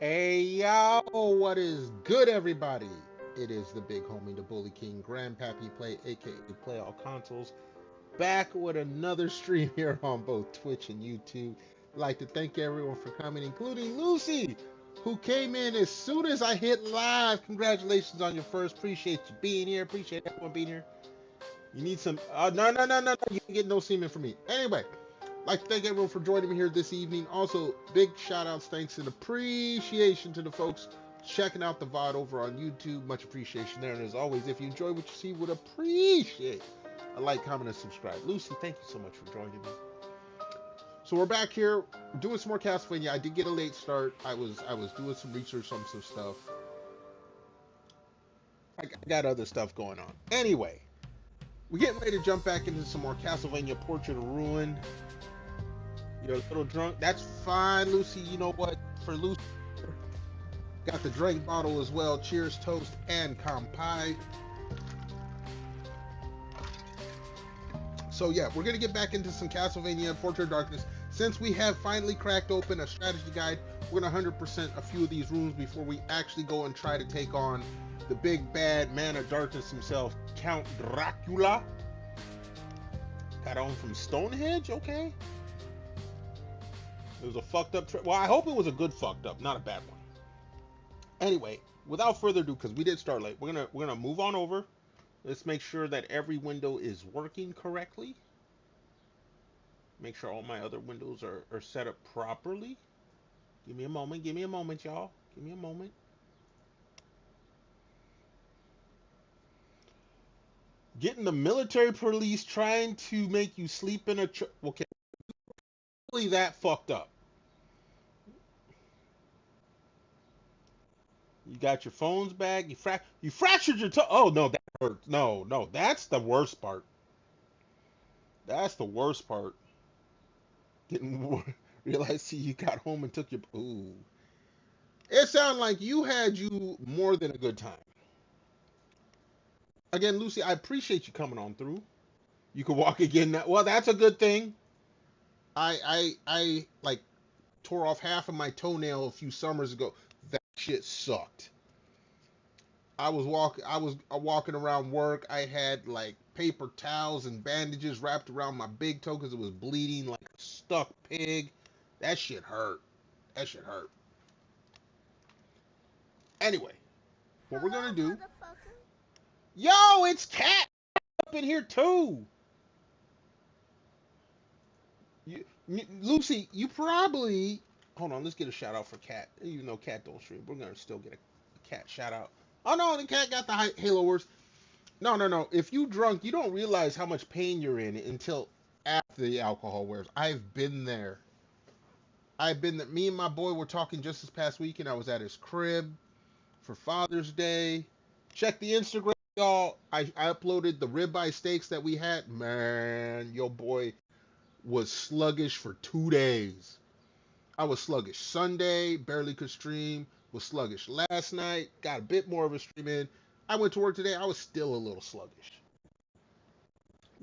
Hey yo, what is good, everybody? It is the big homie, the Bully King, Grandpappy Play, aka Play All Consoles, back with another stream here on both Twitch and YouTube. I'd like to thank everyone for coming, including Lucy, who came in as soon as I hit live. Congratulations on your first. Appreciate you being here. Appreciate everyone being here. You need some. No. You can get no semen from me. Anyway, like to thank everyone for joining me here this evening. Also, big shout outs, thanks, and appreciation to the folks checking out the VOD over on YouTube. Much appreciation there. And as always, if you enjoy what you see, would appreciate a like, comment, and subscribe. Lucy, thank you so much for joining me. So we're back here doing some more CastleVania. I did get a late start. I was doing some research on some stuff. I got other stuff going on. Anyway, we're getting ready to jump back into some more CastleVania Portrait of Ruin. You're a little drunk. That's fine, Lucy. You know what? For Lucy, got the drink bottle as well. Cheers, toast, and kampai. So yeah, we're gonna get back into some CastleVania Portrait of Darkness. Since we have finally cracked open a strategy guide, we're gonna 100% a few of these rooms before we actually go and try to take on the big bad man of darkness himself, Count Dracula. Got on from Stonehenge, okay. It was a fucked up trip. Well, I hope it was a good fucked up, not a bad one. Anyway, without further ado, because we did start late, we're gonna move on over. Let's make sure that every window is working correctly. Make sure all my other windows are set up properly. Give me a moment, y'all. Give me a moment. Getting the military police trying to make you sleep in a okay, really that fucked up. You got your phones back. You fractured your toe. Oh no, that hurts. No, that's the worst part. That's the worst part. Didn't realize you got home and took your. Ooh, it sounded like you more than a good time. Again, Lucy, I appreciate you coming on through. You can walk again now. Well, that's a good thing. I like tore off half of my toenail a few summers ago. That shit sucked. I was walking around work. I had like paper towels and bandages wrapped around my big toe because it was bleeding like a stuck pig. That shit hurt. That shit hurt. Anyway, what we're gonna do? Yo, it's Cat up in here too. Lucy, you probably hold on. Let's get a shout out for Cat. Even though Cat don't stream, we're gonna still get a Cat shout out. Oh no, the Cat got the Halo Wars. No. If you drunk, you don't realize how much pain you're in until after the alcohol wears. I've been there. I've been there. Me and my boy were talking just this past weekend. I was at his crib for Father's Day. Check the Instagram, y'all. I uploaded the ribeye steaks that we had. Man, your boy was sluggish for 2 days. I was sluggish Sunday, barely could stream. Was sluggish last night, got a bit more of a stream in. I went to work today. I was still a little sluggish.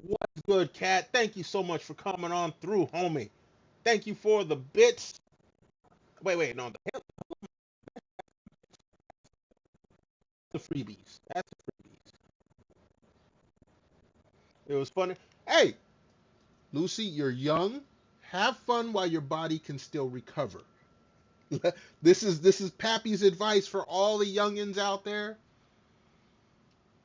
What's good, Cat? Thank you so much for coming on through, homie. Thank you for the bits. Wait, no, the freebies. That's the freebies. It was funny. Hey, Lucy, you're young. Have fun while your body can still recover. This is Pappy's advice for all the youngins out there.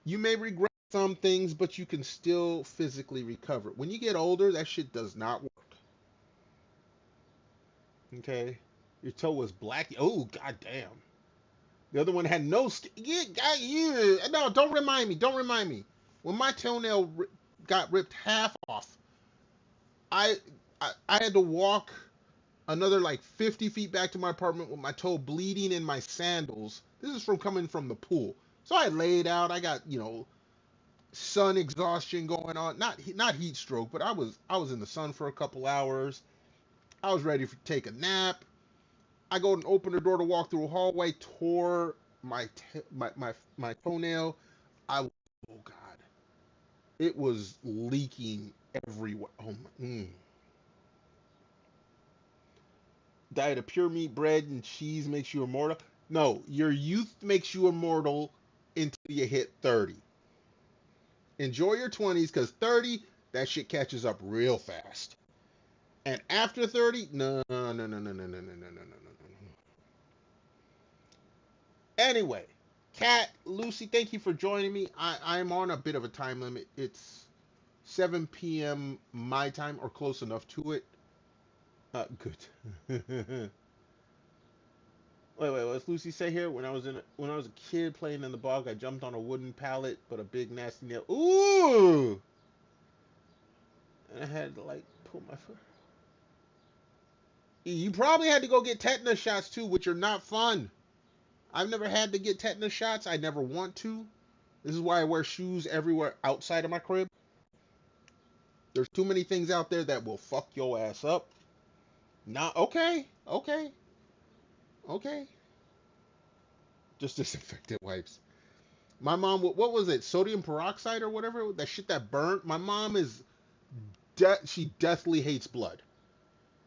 You may regret some things, but you can still physically recover. When you get older, that shit does not work. Okay, your toe was black. Oh, goddamn. The other one had no skin. Yeah. No, don't remind me. Don't remind me. When my toenail got ripped half off, I, I had to walk another like 50 feet back to my apartment with my toe bleeding in my sandals. This is from coming from the pool. So I laid out. I got sun exhaustion going on. Not heat stroke, but I was in the sun for a couple hours. I was ready to take a nap. I go and open the door to walk through a hallway, tore my toenail. Oh god, it was leaking everywhere. Oh my, Diet of pure meat, bread, and cheese makes you immortal. No, your youth makes you immortal until you hit 30. Enjoy your 20s because 30, that shit catches up real fast. And after 30, no, no, no, no, no, no, no, no, no, no, no. Anyway, Kat, Lucy, thank you for joining me. I'm on a bit of a time limit. It's 7 p.m. my time or close enough to it. Good. Wait, what's Lucy say here? When I was a kid playing in the bog, I jumped on a wooden pallet, but a big nasty nail. Ooh! And I had to like pull my foot. You probably had to go get tetanus shots too, which are not fun. I've never had to get tetanus shots. I never want to. This is why I wear shoes everywhere outside of my crib. There's too many things out there that will fuck your ass up. Not okay, okay, okay. Just disinfectant wipes. My mom, what was it? Sodium peroxide or whatever? That shit that burnt. My mom she deathly hates blood.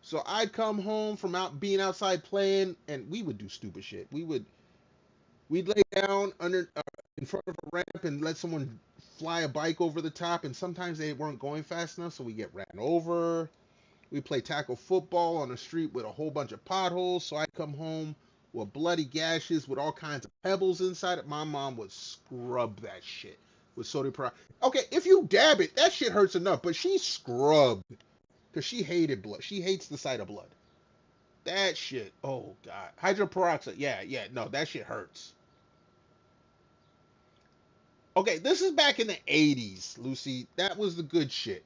So I'd come home from being outside playing, and we would do stupid shit. We'd lay down in front of a ramp and let someone fly a bike over the top, and sometimes they weren't going fast enough, so we get ran over. We play tackle football on the street with a whole bunch of potholes, so I'd come home with bloody gashes with all kinds of pebbles inside it. My mom would scrub that shit with sodium peroxide. Okay, if you dab it, that shit hurts enough, but she scrubbed because she hated blood. She hates the sight of blood. That shit, oh god. Hydroperoxide, yeah, no, that shit hurts. Okay, this is back in the 80s, Lucy. That was the good shit.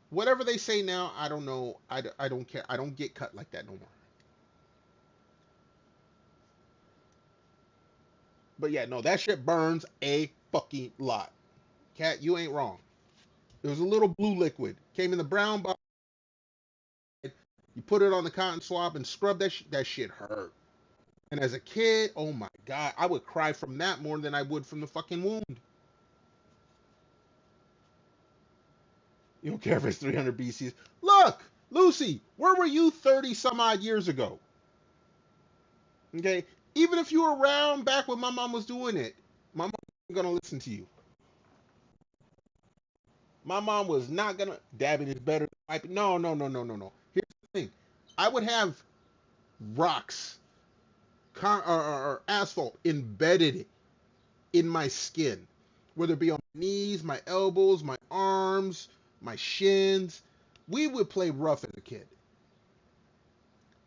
Whatever they say now, I don't know. I don't care. I don't get cut like that no more. But yeah, no, that shit burns a fucking lot. Cat, you ain't wrong. It was a little blue liquid. Came in the brown bottle. You put it on the cotton swab and scrub that that shit hurt. And as a kid, oh my god, I would cry from that more than I would from the fucking wound. You don't care if it's 300 BCs. Look, Lucy, where were you 30 some odd years ago? Okay, even if you were around back when my mom was doing it, my mom wasn't gonna listen to you. My mom was not gonna. Dabbing is better than wiping. No, no, no, no, no, no. Here's the thing: I would have rocks or asphalt embedded in my skin, whether it be on my knees, my elbows, my arms, my shins. We would play rough as a kid.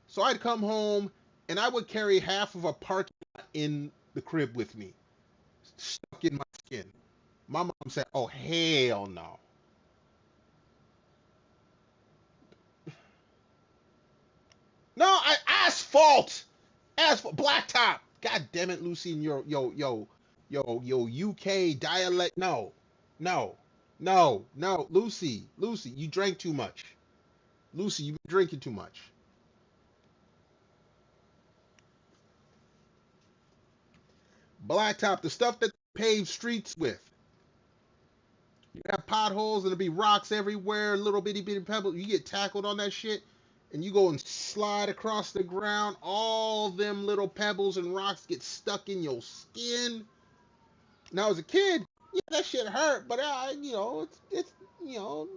So I'd come home and I would carry half of a parking lot in the crib with me, stuck in my skin. My mom said, "Oh hell no." No, asphalt, asphalt, blacktop. God damn it, Lucy, and your UK dialect. No, no, no, no, Lucy, you drank too much. Lucy, you've been drinking too much. Blacktop, the stuff that they pave streets with. You have potholes and there'll be rocks everywhere, little bitty pebbles. You get tackled on that shit, and you go and slide across the ground. All them little pebbles and rocks get stuck in your skin. Now, as a kid, yeah, that shit hurt, but it's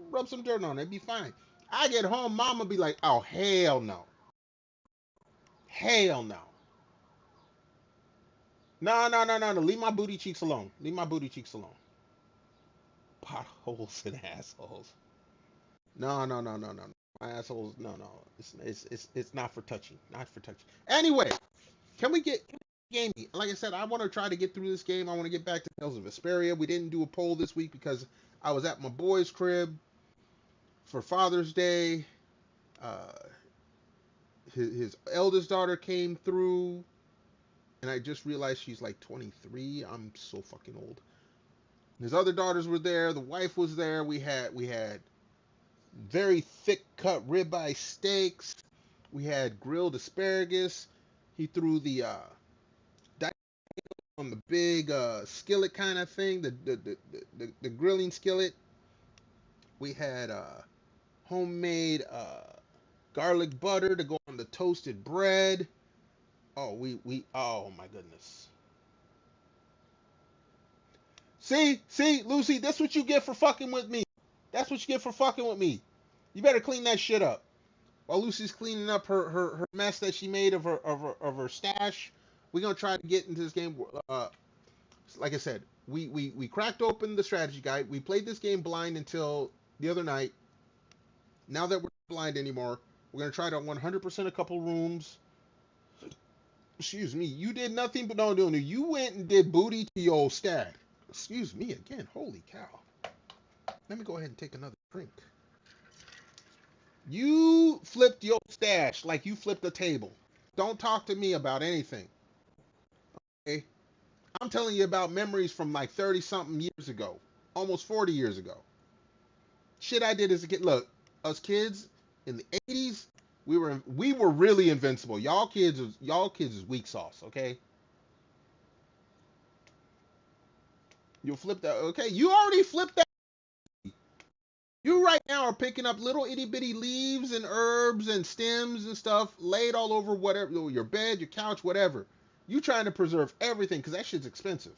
rub some dirt on it, it'd be fine. I get home, mama be like, "Oh hell no, hell no, no, no, no, no, no, leave my booty cheeks alone, leave my booty cheeks alone." Potholes and assholes. No, no, no, no, no, no. My assholes. No, no. It's not for touching. Not for touching. Anyway, can we game? Like I said, I want to try to get through this game. I want to get back to Tales of Vesperia. We didn't do a poll this week because I was at my boy's crib for Father's Day. Uh, his eldest daughter came through, and I just realized she's like 23. I'm so fucking old. His other daughters were there. The wife was there. We had very thick cut ribeye steaks. We had grilled asparagus. He threw the on the big skillet kind of thing, the grilling skillet. We had homemade garlic butter to go on the toasted bread. Oh, oh my goodness. See, Lucy, that's what you get for fucking with me. That's what you get for fucking with me. You better clean that shit up. While Lucy's cleaning up her mess that she made of her stash, we're gonna try to get into this game. Like I said, we cracked open the strategy guide. We played this game blind until the other night. Now that we're not blind anymore, we're gonna try to 100% a couple rooms. Excuse me, you did nothing but no. You went and did booty to your old stag. Excuse me again. Holy cow. Let me go ahead and take another drink. You flipped your stash like you flipped a table. Don't talk to me about anything. Okay? I'm telling you about memories from like 30 something years ago. Almost 40 years ago. Shit I did as a kid. Look, us kids in the 80s, we were really invincible. Y'all kids is weak sauce, okay? You'll flip that. Okay, you already flipped that. You right now are picking up little itty bitty leaves and herbs and stems and stuff laid all over whatever, your bed, your couch, whatever. You trying to preserve everything because that shit's expensive.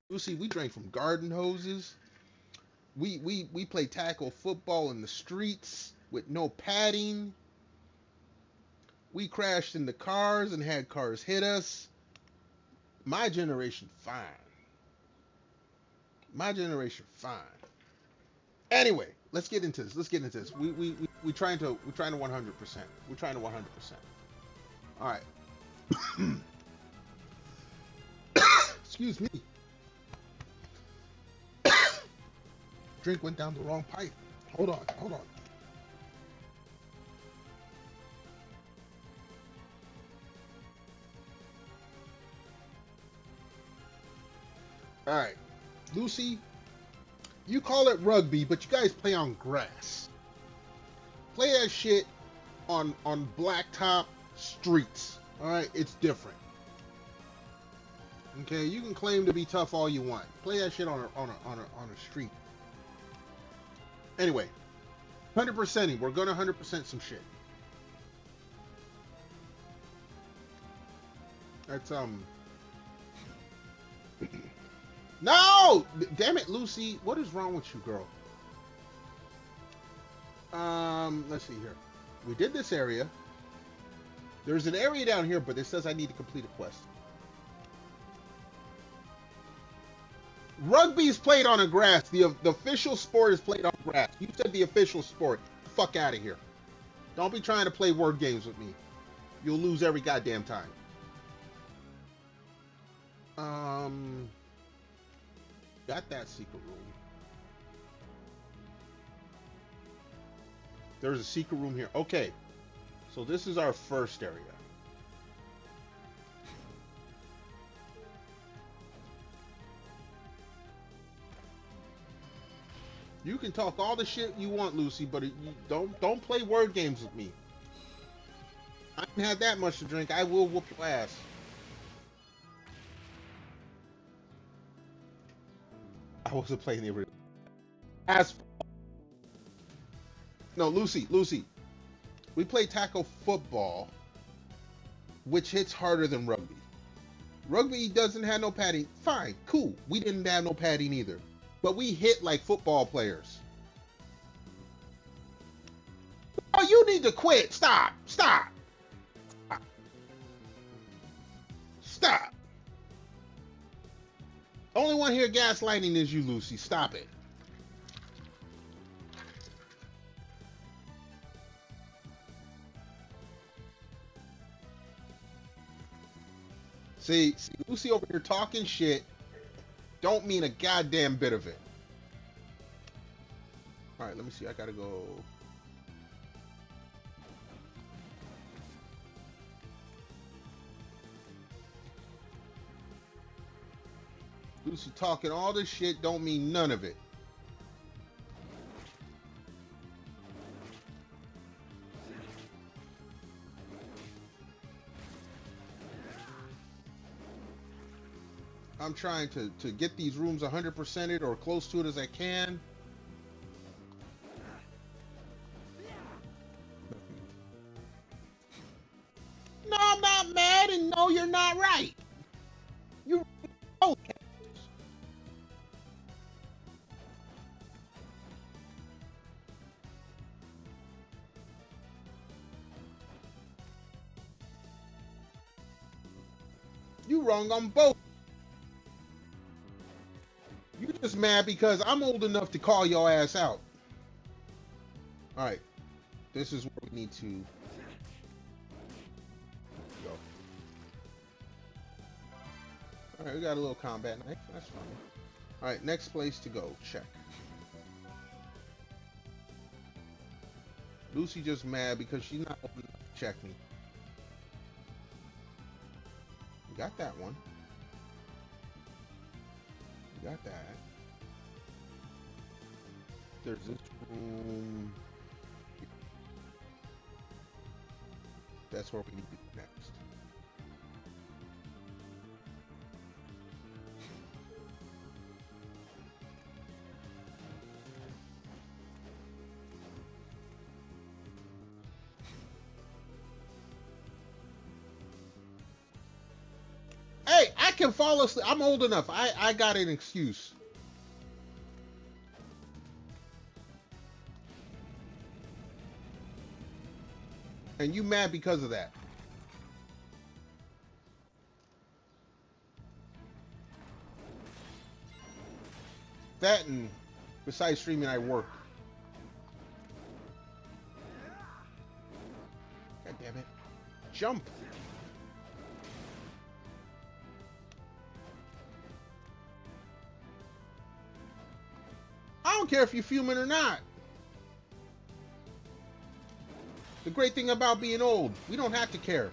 You see, we drank from garden hoses. We play tackle football in the streets with no padding. We crashed into cars and had cars hit us. My generation, fine. My generation, fine. Anyway, let's get into this. We trying to 100%. We're trying to 100%. All right. Excuse me. Drink went down the wrong pipe. Hold on. All right. Lucy, you call it rugby, but you guys play on grass. Play that shit on blacktop streets. All right, it's different. Okay, you can claim to be tough all you want. Play that shit on a street. Anyway, 100%ing. We're gonna 100% some shit. That's No! Damn it, Lucy. What is wrong with you, girl? Let's see here. We did this area. There's an area down here, but it says I need to complete a quest. Rugby is played on a grass. The official sport is played on grass. You said the official sport. Fuck out of here. Don't be trying to play word games with me. You'll lose every goddamn time. Got that secret room. There's a secret room here. Okay. So this is our first area. You can talk all the shit you want, Lucy, but don't play word games with me. I haven't had that much to drink. I will whoop your ass. I wasn't playing the original. No, Lucy. We play tackle football, which hits harder than rugby. Rugby doesn't have no padding. Fine, cool. We didn't have no padding either. But we hit like football players. Oh, you need to quit. Stop. Only one here gaslighting is you, Lucy. Stop it. See, Lucy over here talking shit. Don't mean a goddamn bit of it. All right, let me see. I gotta go. Lucy talking all this shit don't mean none of it. I'm trying to get these rooms 100%ed or close to it as I can. You oh, you wrong on both. You just mad because I'm old enough to call your ass out. All right, this is where we need to go. All right, we got a little combat knife. That's fine. All right, next place to go. Check. Lucy just mad because she's not old enough to check me. We got that one. We got that. There's this room. That's where we need to go next. Hey, I can fall asleep. I'm old enough. I got an excuse. And you mad because of that. That and besides streaming, I work. God damn it. Jump. I don't care if you're fuming or not. The great thing about being old, we don't have to care.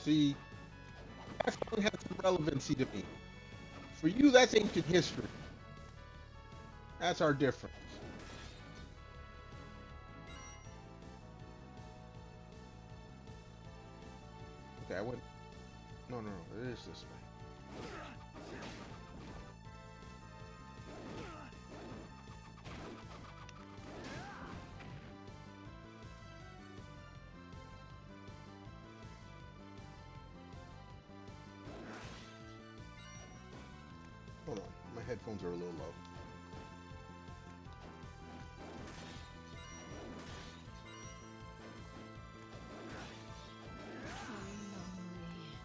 See, that song has some relevancy to me. For you, that's ancient history. That's our difference. Okay, I went. No, it is this way. Hold on, my headphones are a little low.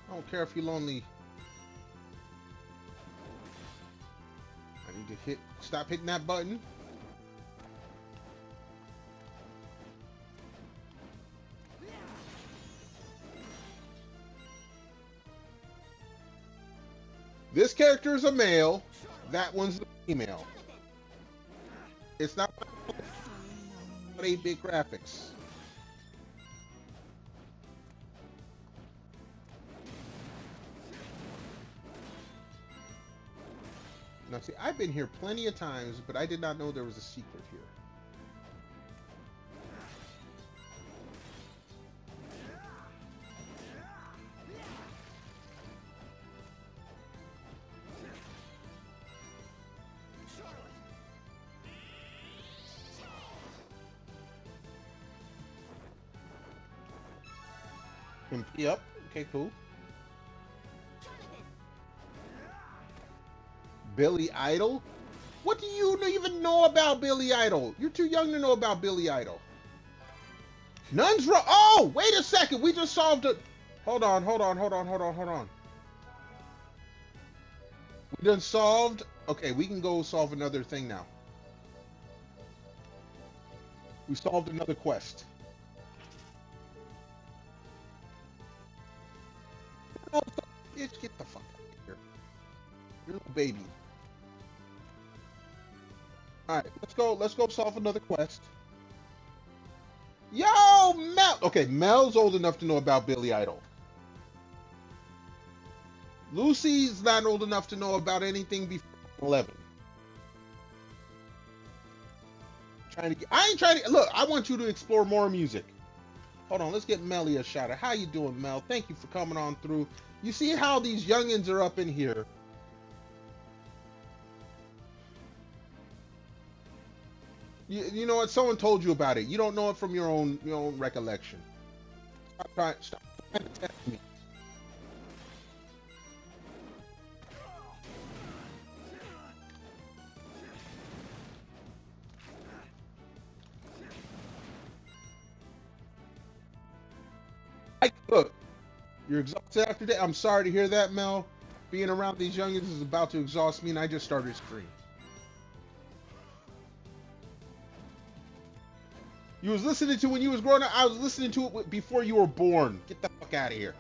I don't care if you're lonely. I need to stop hitting that button. This character is a male. That one's the female. It's not 8-bit graphics. Now see, I've been here plenty of times, but I did not know there was a secret here. Yep. Okay, cool. Billy Idol? What do you even know about Billy Idol? You're too young to know about Billy Idol. None's wrong. Oh, wait a second. We just solved it. Hold on. We done solved. Okay, we can go solve another thing now. We solved another quest. Oh, bitch, get the fuck out of here. You're a little baby. Alright, let's go solve another quest. Yo, Mel! Okay, Mel's old enough to know about Billy Idol. Lucy's not old enough to know about anything before 11. trying to. I ain't trying to. Look, I want you to explore more music. Hold on, let's get Melly a shot at. How you doing, Mel? Thank you for coming on through. You see how these youngins are up in here. You know what? Someone told you about it. You don't know it from your own recollection. Stop trying to test me. Look, you're exhausted after that. I'm sorry to hear that, Mel. Being around these youngins is about to exhaust me, and I just started stream. You was listening to when you was growing up. I was listening to it before you were born. Get the fuck out of here.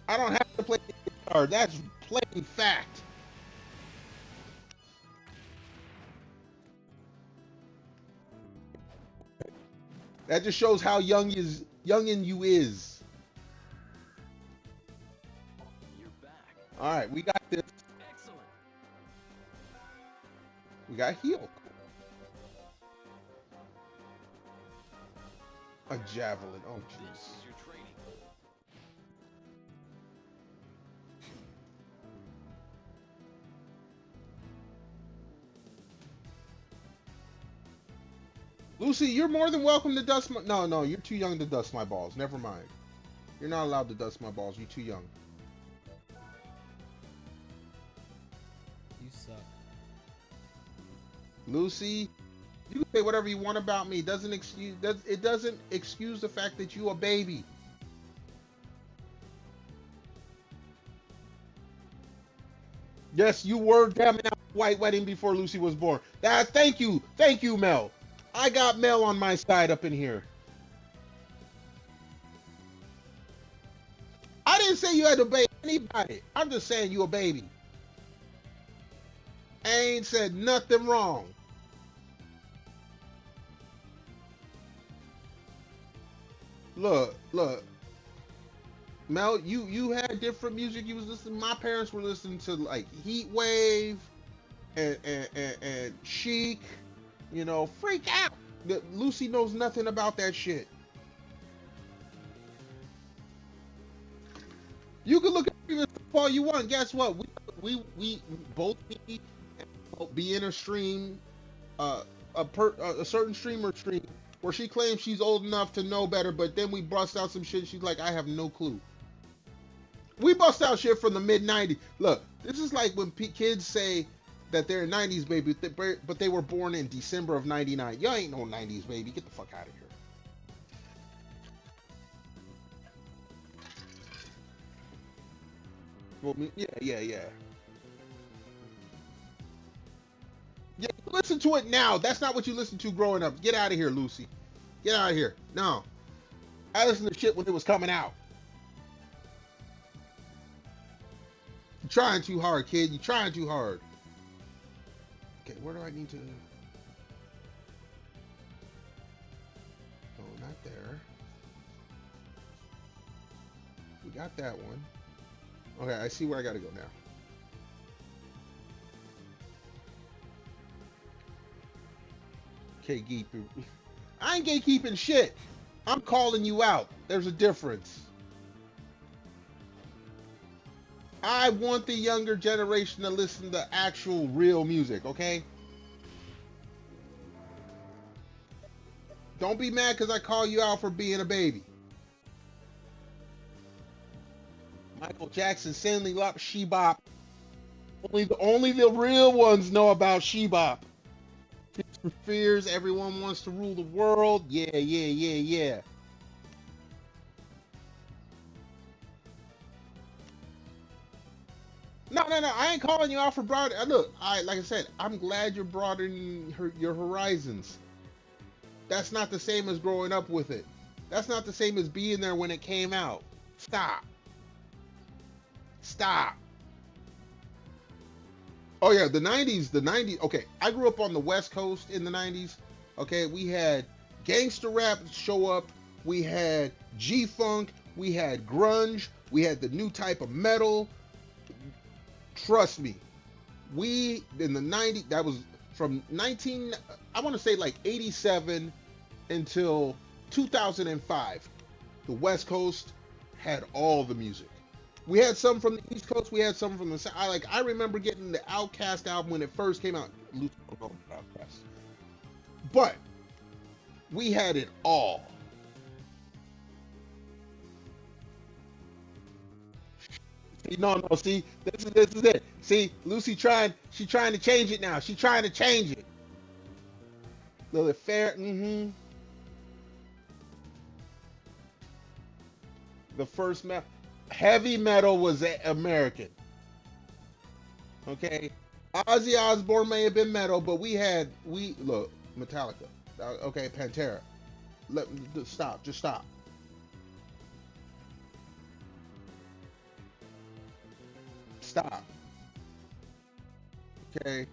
I don't have to play the guitar. That's plain fact. That just shows how young in you is. You're back. All right, we got this. Excellent. We got healed. A javelin. Oh, This jeez. is your training. Lucy, you're more than welcome to dust my... No, you're too young to dust my balls. Never mind. You're not allowed to dust my balls. You're too young. You suck. Lucy, you can say whatever you want about me. It doesn't excuse the fact that you a baby. Yes, you were damn out white wedding before Lucy was born. Thank you, Mel. I got Mel on my side up in here. I didn't say you had to obey anybody. I'm just saying you a baby. I ain't said nothing wrong. Look. Mel, you had different music you was listening. My parents were listening to like Heat Wave and Chic. You know, freak out. Lucy knows nothing about that shit. You can look at previous stuff all you want. Guess what? We both be in a stream, a certain streamer stream where she claims she's old enough to know better, but then we bust out some shit. She's like, I have no clue. We bust out shit from the mid '90s. Look, this is like when kids say that they're a '90s baby, but they were born in December of '99. Y'all ain't no '90s baby. Get the fuck out of here. Well, yeah. Yeah, listen to it now. That's not what you listened to growing up. Get out of here, Lucy. Get out of here. No. I listened to shit when it was coming out. You're trying too hard, kid. You're trying too hard. Okay, where do I need to... Oh, not there. We got that one. Okay, I see where I gotta go now. Okay, gatekeeping. I ain't gatekeeping shit. I'm calling you out. There's a difference. I want the younger generation to listen to actual real music, okay? Don't be mad because I call you out for being a baby. Michael Jackson, Cindy Lop, She-Bop. Only the real ones know about She-Bop. Tears for Fears, Everyone Wants to Rule the World. Yeah. No. I ain't calling you out for broad. Look, like I said, I'm glad you're broadening your horizons. That's not the same as growing up with it. That's not the same as being there when it came out. Stop. Oh yeah, the 90s. Okay, I grew up on the West Coast in the 90s. Okay, we had gangster rap show up. We had G-Funk. We had grunge. We had the new type of metal. Trust me, We in the 90s, that was from 19, I want to say like 87 until 2005. The West Coast had all the music. We had some from the East Coast. We had some from the South. I remember getting the Outkast album when it first came out. Outkast. But we had it all. No, see, this is it. See, Lucy she's trying to change it now. She's trying to change it. Lilith Fair, The first heavy metal was American. Okay, Ozzy Osbourne may have been metal, but look, Metallica. Okay, Pantera. Stop, just stop. Stop. Okay.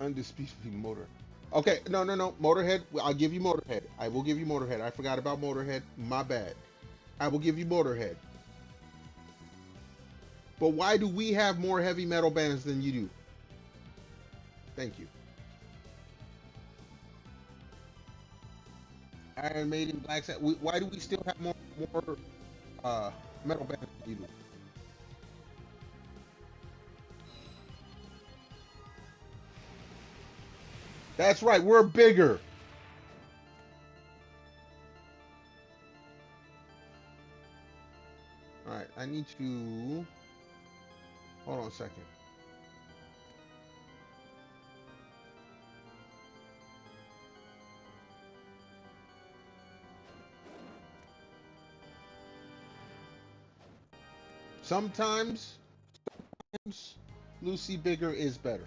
Undisputed Motor. Okay, no. Motorhead. I'll give you Motorhead. I will give you Motorhead. I forgot about Motorhead. My bad. I will give you Motorhead. But why do we have more heavy metal bands than you do? Thank you. Iron Maiden, Black Sabbath. Why do we still have more metal bands than you do? That's right, we're bigger. All right, I need to hold on a second. Sometimes Lucy bigger is better.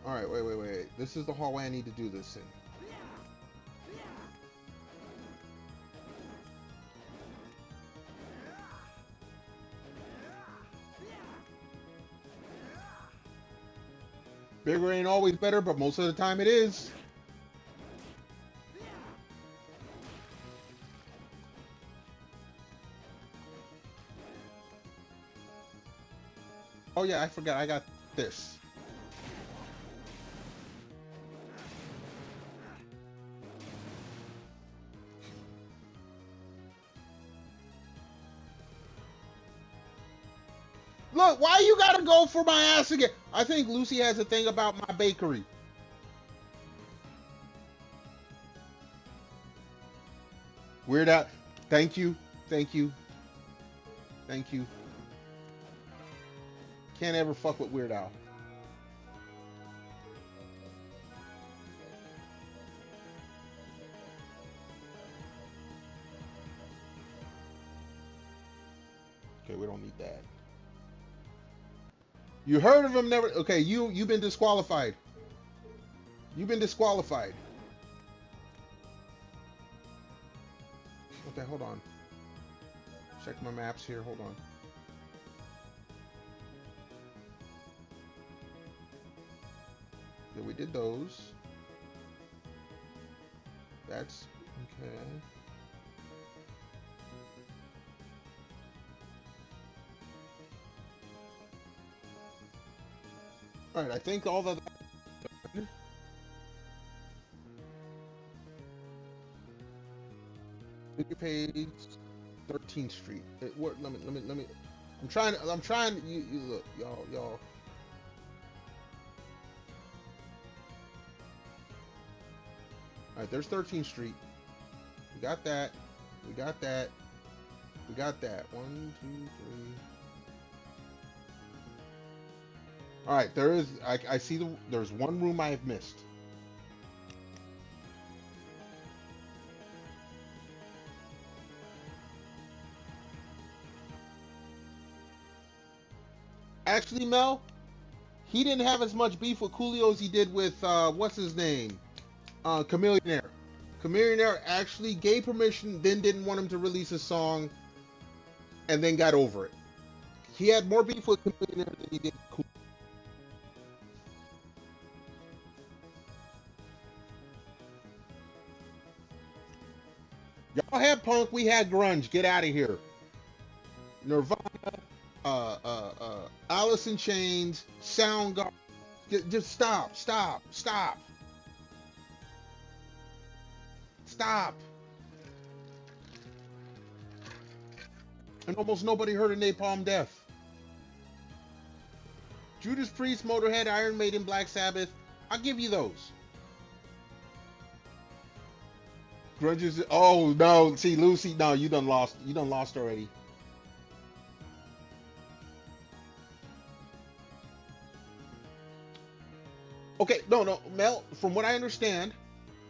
All right, wait. This is the hallway I need to do this in. Bigger ain't always better, but most of the time it is. Oh yeah, I forgot. I got this. Look, why you gotta go for my ass again? I think Lucy has a thing about my bakery. Weird Al. Thank you. Can't ever fuck with Weird Al. Okay, we don't need that. You heard of him, never. Okay, you've been disqualified. You've been disqualified. Okay, hold on. Check my maps here. Hold on. Okay, we did those. That's okay. All right, I think all the page 13th Street. Let me. I'm trying. You look, y'all. All right, there's 13th Street. We got that. We got that. 1, 2, 3. All right, there is. I see there's one room I have missed. Actually, Mel, he didn't have as much beef with Coolio as he did with what's his name, Chameleonaire. Chameleonaire actually gave permission, then didn't want him to release a song, and then got over it. He had more beef with Chameleonaire than he did with Coolio. Y'all had punk, we had grunge. Get out of here. Nirvana, Alice in Chains, Soundgarden. Just stop. And almost nobody heard of Napalm Death. Judas Priest, Motorhead, Iron Maiden, Black Sabbath. I'll give you those. Grunge is, oh no, see Lucy, no, you done lost already. Okay, no, Mel, from what I understand,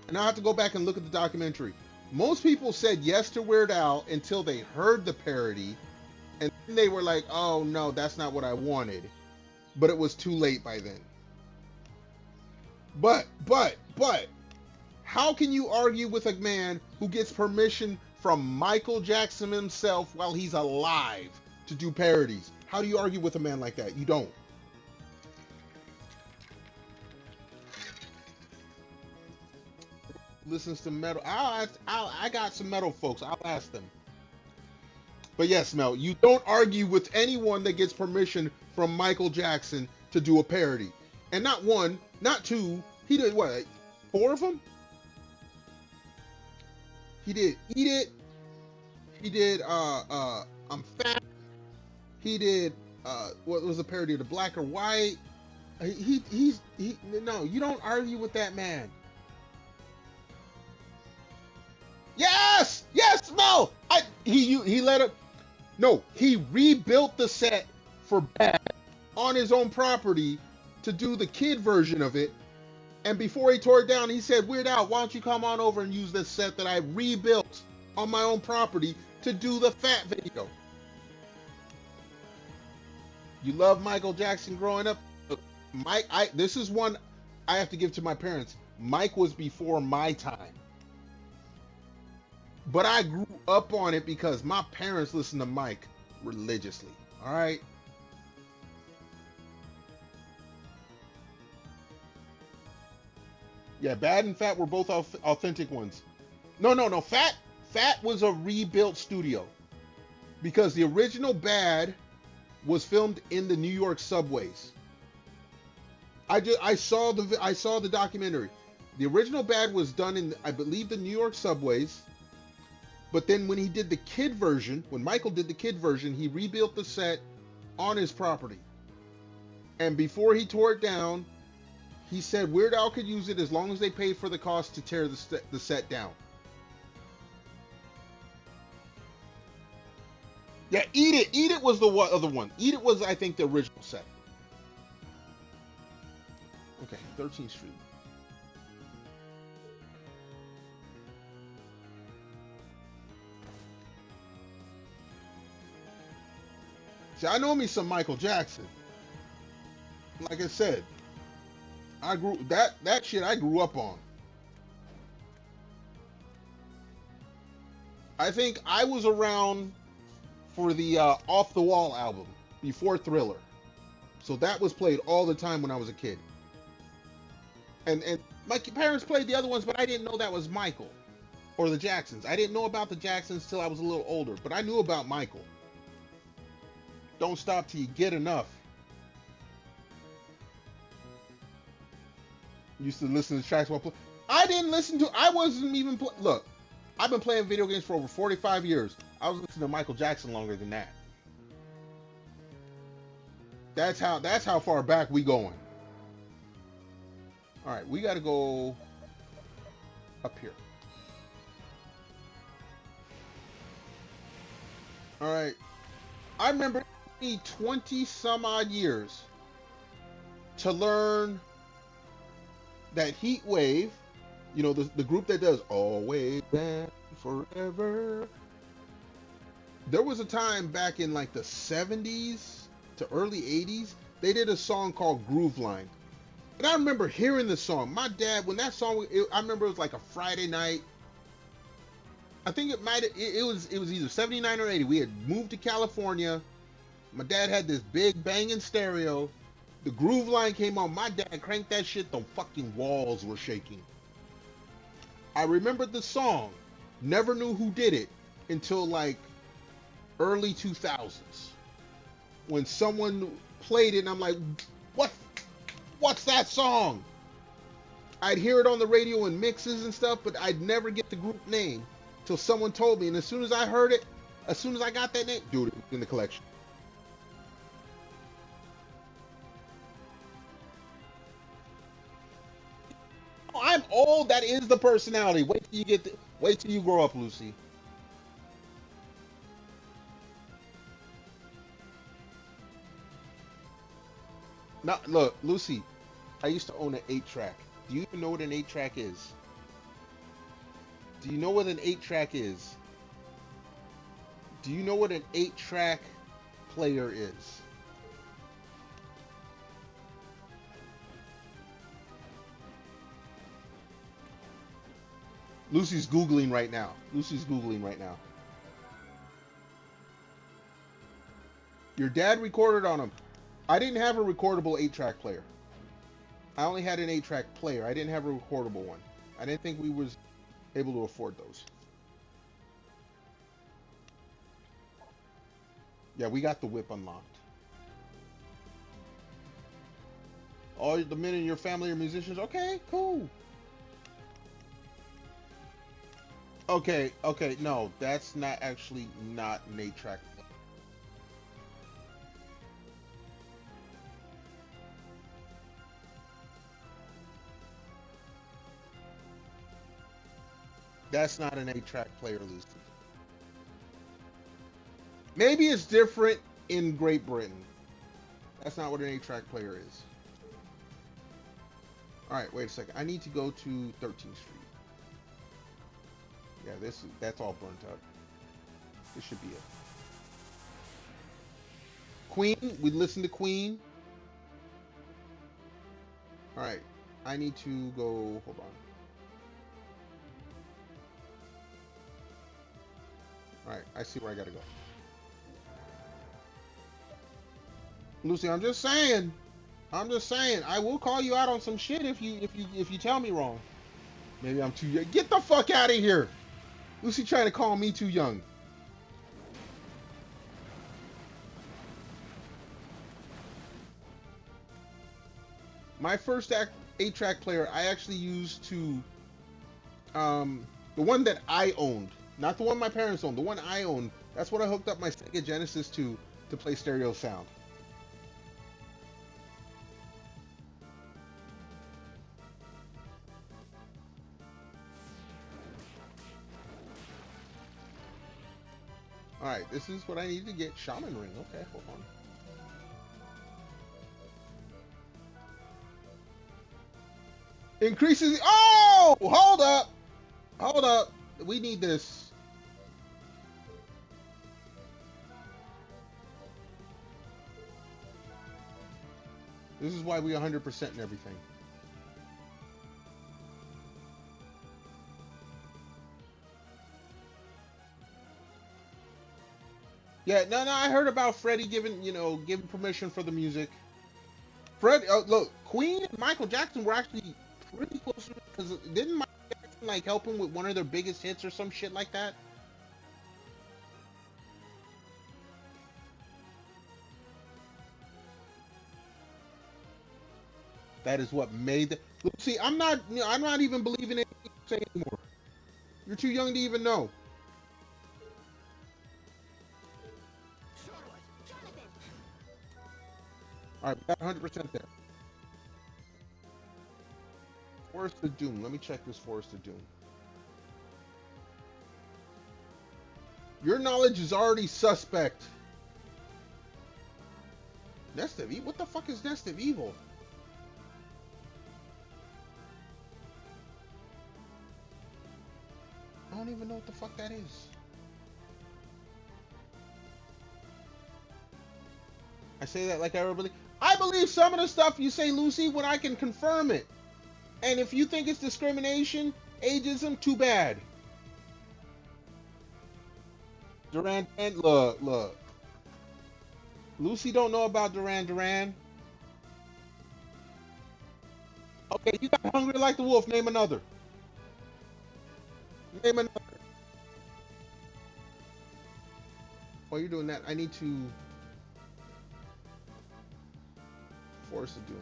and I'll have to go back and look at the documentary, most people said yes to Weird Al until they heard the parody, and then they were like, oh no, that's not what I wanted. But it was too late by then. But, how can you argue with a man who gets permission from Michael Jackson himself while he's alive to do parodies? How do you argue with a man like that? You don't. Listens to metal. I got some metal folks. I'll ask them. But yes, Mel, you don't argue with anyone that gets permission from Michael Jackson to do a parody. And not one, not two. He did what? Like 4 of them? He did Eat It. He did I'm Fat. He did what was a parody of the Black or White. No, you don't argue with that man. Yes, Mel. He let it. No, he rebuilt the set for Bad on his own property to do the kid version of it. And before he tore it down, he said, Weird Al, why don't you come on over and use this set that I rebuilt on my own property to do the Fat video. You love Michael Jackson growing up? Look, Mike, this is one I have to give to my parents. Mike was before my time. But I grew up on it because my parents listened to Mike religiously. All right? Yeah, Bad and Fat were both authentic ones. No. Fat was a rebuilt studio because the original Bad was filmed in the New York subways. I saw the documentary. The original Bad was done in, I believe, the New York subways. But then when he did the kid version, when Michael did the kid version, he rebuilt the set on his property. And before he tore it down, he said Weird Al could use it as long as they paid for the cost to tear the set down. Yeah, Eat It. Eat It was the other one. Eat It was, I think, the original set. Okay, 13th Street. See, I know me some Michael Jackson. Like I said, I grew that shit I grew up on. I think I was around for the Off the Wall album before Thriller. So that was played all the time when I was a kid. And my parents played the other ones, but I didn't know that was Michael or the Jacksons. I didn't know about the Jacksons till I was a little older, but I knew about Michael. Don't stop till you get enough. Used to listen to tracks while I wasn't even look, I've been playing video games for over 45 years. I was listening to Michael Jackson longer than that. That's how far back we going. All right, we got to go up here. All right. I remember 20 some odd years to learn that Heat Wave, you know, the group that does Always and Forever. There was a time back in like the 70s to early 80s, they did a song called Groove Line. And I remember hearing the song. My dad, when that song, I remember it was like a Friday night. I think it was either 79 or 80. We had moved to California. My dad had this big banging stereo. The Groove Line came on. My dad cranked that shit. The fucking walls were shaking. I remembered the song. Never knew who did it. until like early 2000s when someone played it and I'm like, what's that song? I'd hear it on the radio in mixes and stuff, but I'd never get the group name till someone told me. And as soon as I heard it, as soon as I got that name, dude, it was in the collection. Oh, I'm old. That is the personality. Wait till you grow up, Lucy. Now, look, Lucy, I used to own an 8-track. Do you even know what an 8-track is? Do you know what an 8-track is? Do you know what an 8-track player is? Lucy's Googling right now. Lucy's Googling right now. Your dad recorded on him. I didn't have a recordable 8-track player. I only had an 8-track player. I didn't have a recordable one. I didn't think we was able to afford those. Yeah, we got the whip unlocked. All the men in your family are musicians? Okay, cool. Okay, no, that's not actually not an 8-track. That's not an 8-track player, Lucy. Maybe it's different in Great Britain. That's not what an 8-track player is. Alright, wait a second. I need to go to 13th Street. Yeah, that's all burnt out. This should be it. Queen, we listen to Queen. Alright, I need to go, hold on. Alright, I see where I gotta go. Lucy, I'm just saying. I will call you out on some shit if you tell me wrong. Maybe I'm too young. Get the fuck out of here. Lucy trying to call me too young. My first 8-track player I actually used to the one that I owned. Not the one my parents owned, the one I owned. That's what I hooked up my Sega Genesis to play stereo sound. Alright, this is what I need to get. Shaman Ring. Okay, hold on. Increases. Oh! Hold up! Hold up. We need this. This is why we 100% in everything. Yeah, no, I heard about Freddie giving permission for the music. Fred, look, Queen and Michael Jackson were actually pretty close because didn't Michael Jackson like help him with one of their biggest hits or some shit like that? That is what made the. See, I'm not even believing anything you say anymore. You're too young to even know. All right, we got 100% there. Forest of Doom. Let me check this Forest of Doom. Your knowledge is already suspect. Nest of Evil? What the fuck is Nest of Evil? I don't even know what the fuck that is. I say that like I really... I believe some of the stuff you say, Lucy, when I can confirm it. And if you think it's discrimination, ageism, too bad. Duran, and look. Lucy don't know about Duran Duran. Okay, you got Hungry Like the Wolf. Name another. Name another. While you're doing that, I need to Forest of Doom.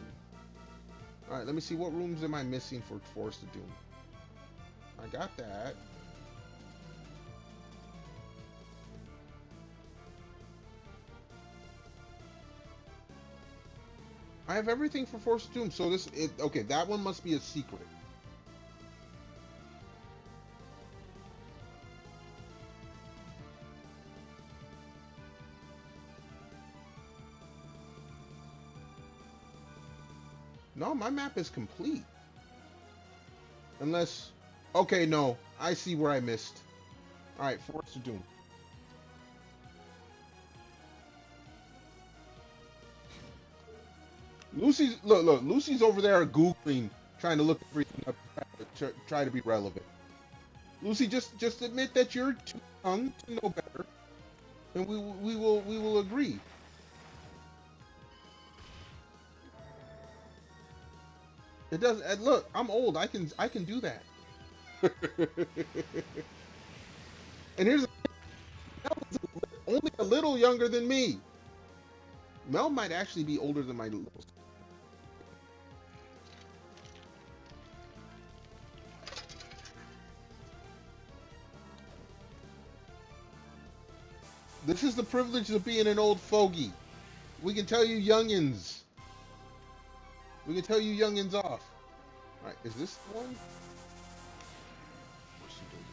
Alright, let me see, what rooms am I missing for Forest of Doom? I got that. I have everything for Forest of Doom, so okay, that one must be a secret. No, my map is complete. Unless... Okay, no. I see where I missed. Alright, Forest of Doom. Look, Lucy's over there Googling, trying to look everything up, try to be relevant. Lucy, just admit that you're too young to know better, and we will agree. It does. Look, I'm old. I can do that. And here's Mel's only a little younger than me. Mel might actually be older than my little sister. This is the privilege of being an old fogey. We can tell you youngins. We can tell you youngins off. Alright, is this the one? What's she doing?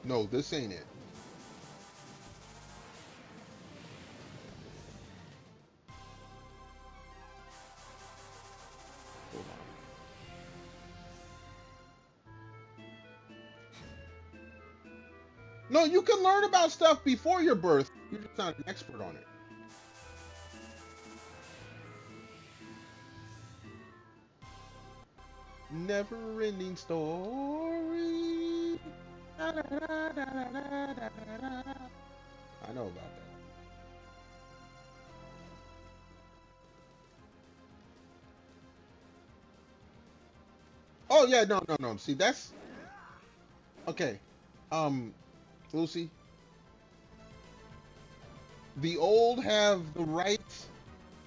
No, this ain't it. Hold on. No, you can learn about stuff before your birth. You're just not an expert on it. Never-ending story. Da, da, da, da, da, da, da, da. I know about that. Oh yeah, no. See, that's okay. Lucy, the old have the right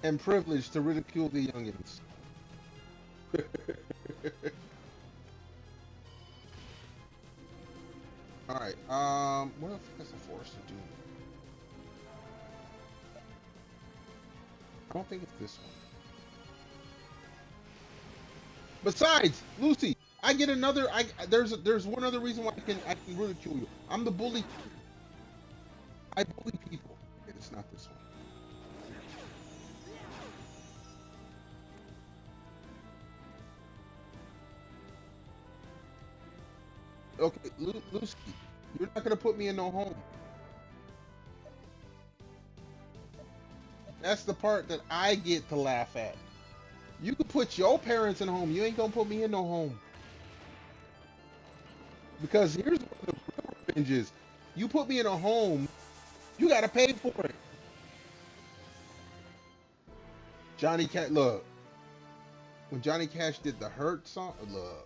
and privilege to ridicule the youngins. Alright, what if that's a Forest of Doom? I don't think it's this one. Besides, Lucy, I get another. There's one other reason why I can ridicule you. I'm the bully. I bully people. Okay, it's not this one. Okay, Lucy, you're not gonna put me in no home. That's the part that I get to laugh at. You can put your parents in a home. You ain't gonna put me in no home. Because here's what the real revenge is. You put me in a home, you gotta pay for it. Johnny Cash, look. When Johnny Cash did the Hurt song, look.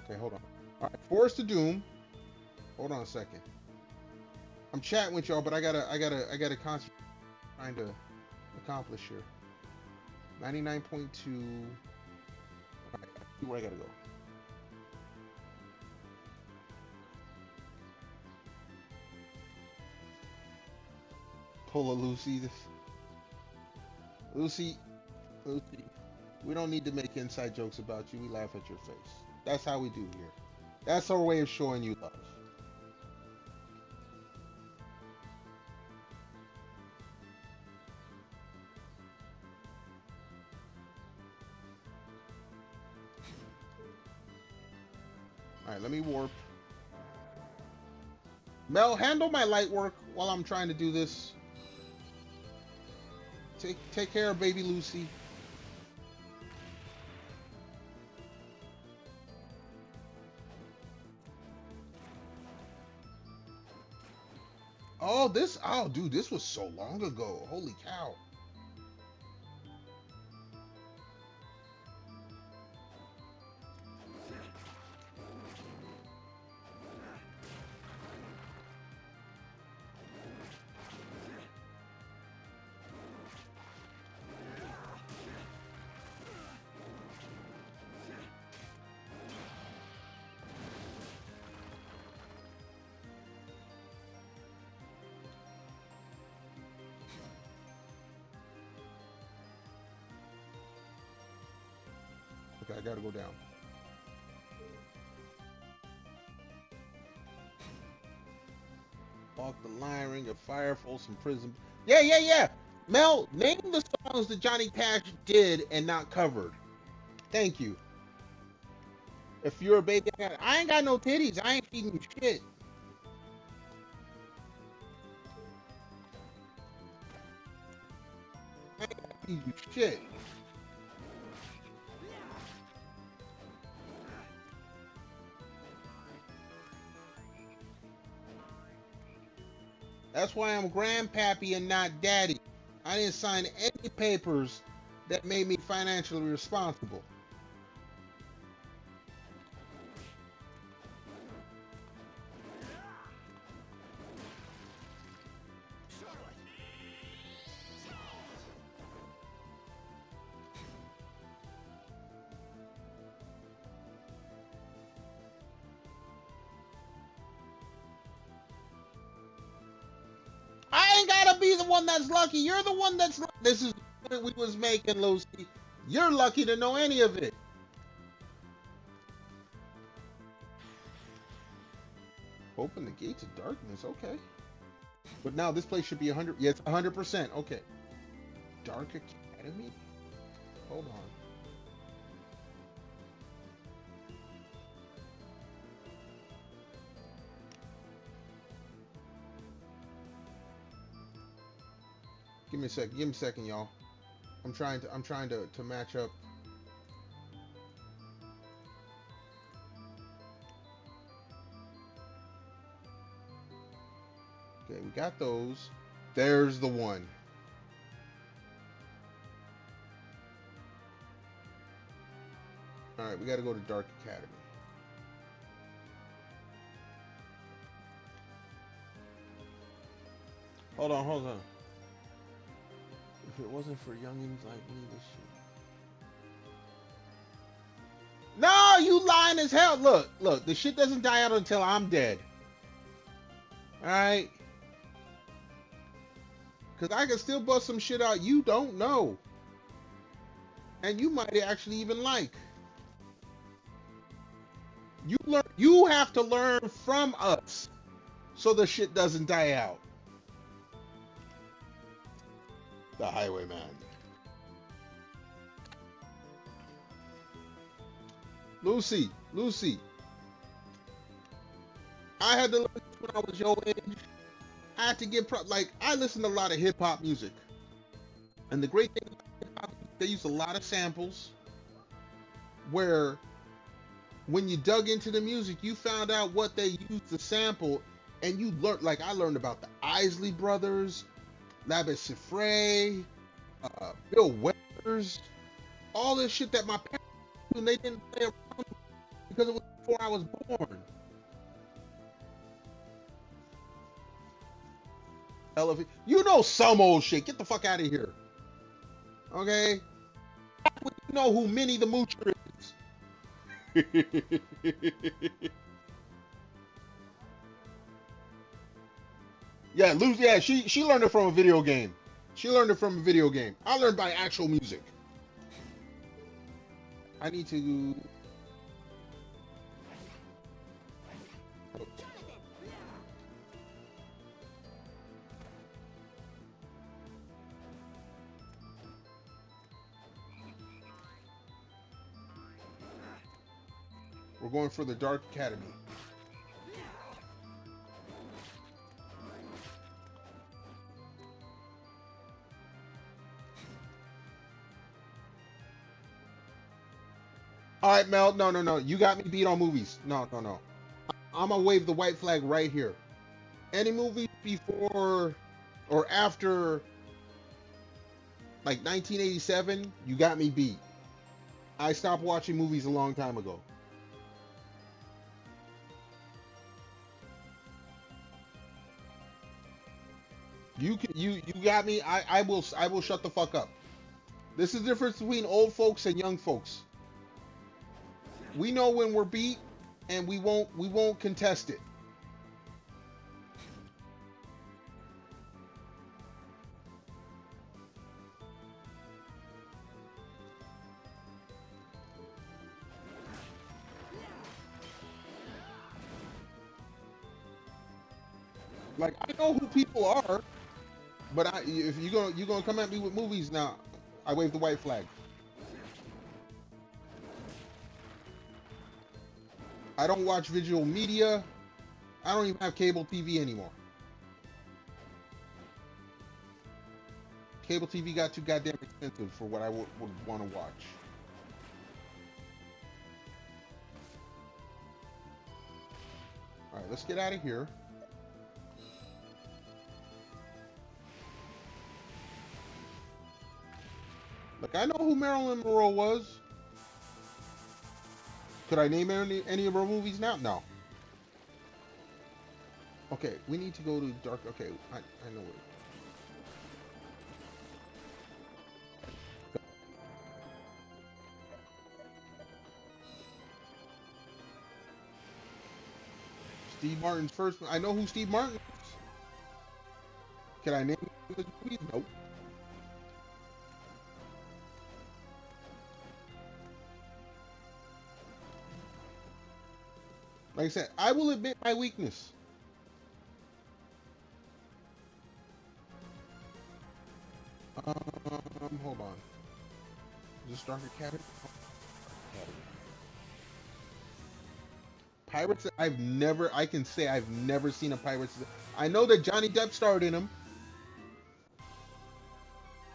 Okay, hold on. All right, Forest of Doom. Hold on a second. I'm chatting with y'all, but I gotta concentrate trying to accomplish here. 99.2. All right, see where I gotta go. Pull a Lucy. Lucy, we don't need to make inside jokes about you. We laugh at your face. That's how we do here. That's our way of showing you love. Alright, let me warp. Mel, handle my light work while I'm trying to do this. Take care of baby Lucy. Oh, dude, this was so long ago. Holy cow. gotta go down. Walk the line, ring of fire, Folsom Prison. Yeah. Mel, name the songs that Johnny Cash did and not covered. Thank you. If you're a baby, I ain't got no titties. I ain't feeding you shit. I ain't gonna feed you shit. That's why I'm grandpappy and not daddy. I didn't sign any papers that made me financially responsible. I ain't gotta be the one that's lucky. You're the one that's lucky. This is what we was making, Lucy. You're lucky to know any of it. Open the gates of darkness. Okay. But now this place should be 100. Yeah, it's 100%. Okay. Dark Academy? Hold on. Give me a second. Give me a second, y'all. I'm trying to match up. Okay, we got those. There's the one. All right, we got to go to Dark Academy. Hold on. If it wasn't for youngins like me, this shit. No, you lying as hell. Look, the shit doesn't die out until I'm dead. Alright? Because I can still bust some shit out you don't know. And you might actually even like. You have to learn from us so the shit doesn't die out. The Highwayman. Lucy. I had to learn this when I was your age. I had to get I listen to a lot of hip hop music. And the great thing about hip hop, they use a lot of samples where when you dug into the music, you found out what they used to sample, and you learned, I learned about the Isley Brothers, Labatt Siffre, Bill Withers, all this shit that my parents knew, and they didn't play around because it was before I was born. You know some old shit. Get the fuck out of here. Okay? You know who Minnie the Moocher is. Yeah, Lucy. Yeah, she learned it from a video game. I learned by actual music. I need to. We're going for the Dark Academy. All right, Mel. No. You got me beat on movies. No. I'm gonna wave the white flag right here. Any movie before or after 1987, you got me beat. I stopped watching movies a long time ago. You got me. I will shut the fuck up. This is the difference between old folks and young folks. We know when we're beat, and we won't contest it. Like, I know who people are, but if you're gonna come at me with movies now, I wave the white flag. I don't watch visual media. I don't even have cable TV anymore. Cable TV got too goddamn expensive for what I would want to watch. All right, let's get out of here. Look, I know who Marilyn Monroe was. Could I name any of her movies now? No. Okay, we need to go to dark. Okay, I know it. Steve Martin's first. I know who Steve Martin is. Can I name his movies? Nope. Like I said, I will admit my weakness. Hold on. Is this Dark Academy? Pirates, I can say I've never seen a Pirates. I know that Johnny Depp starred in them,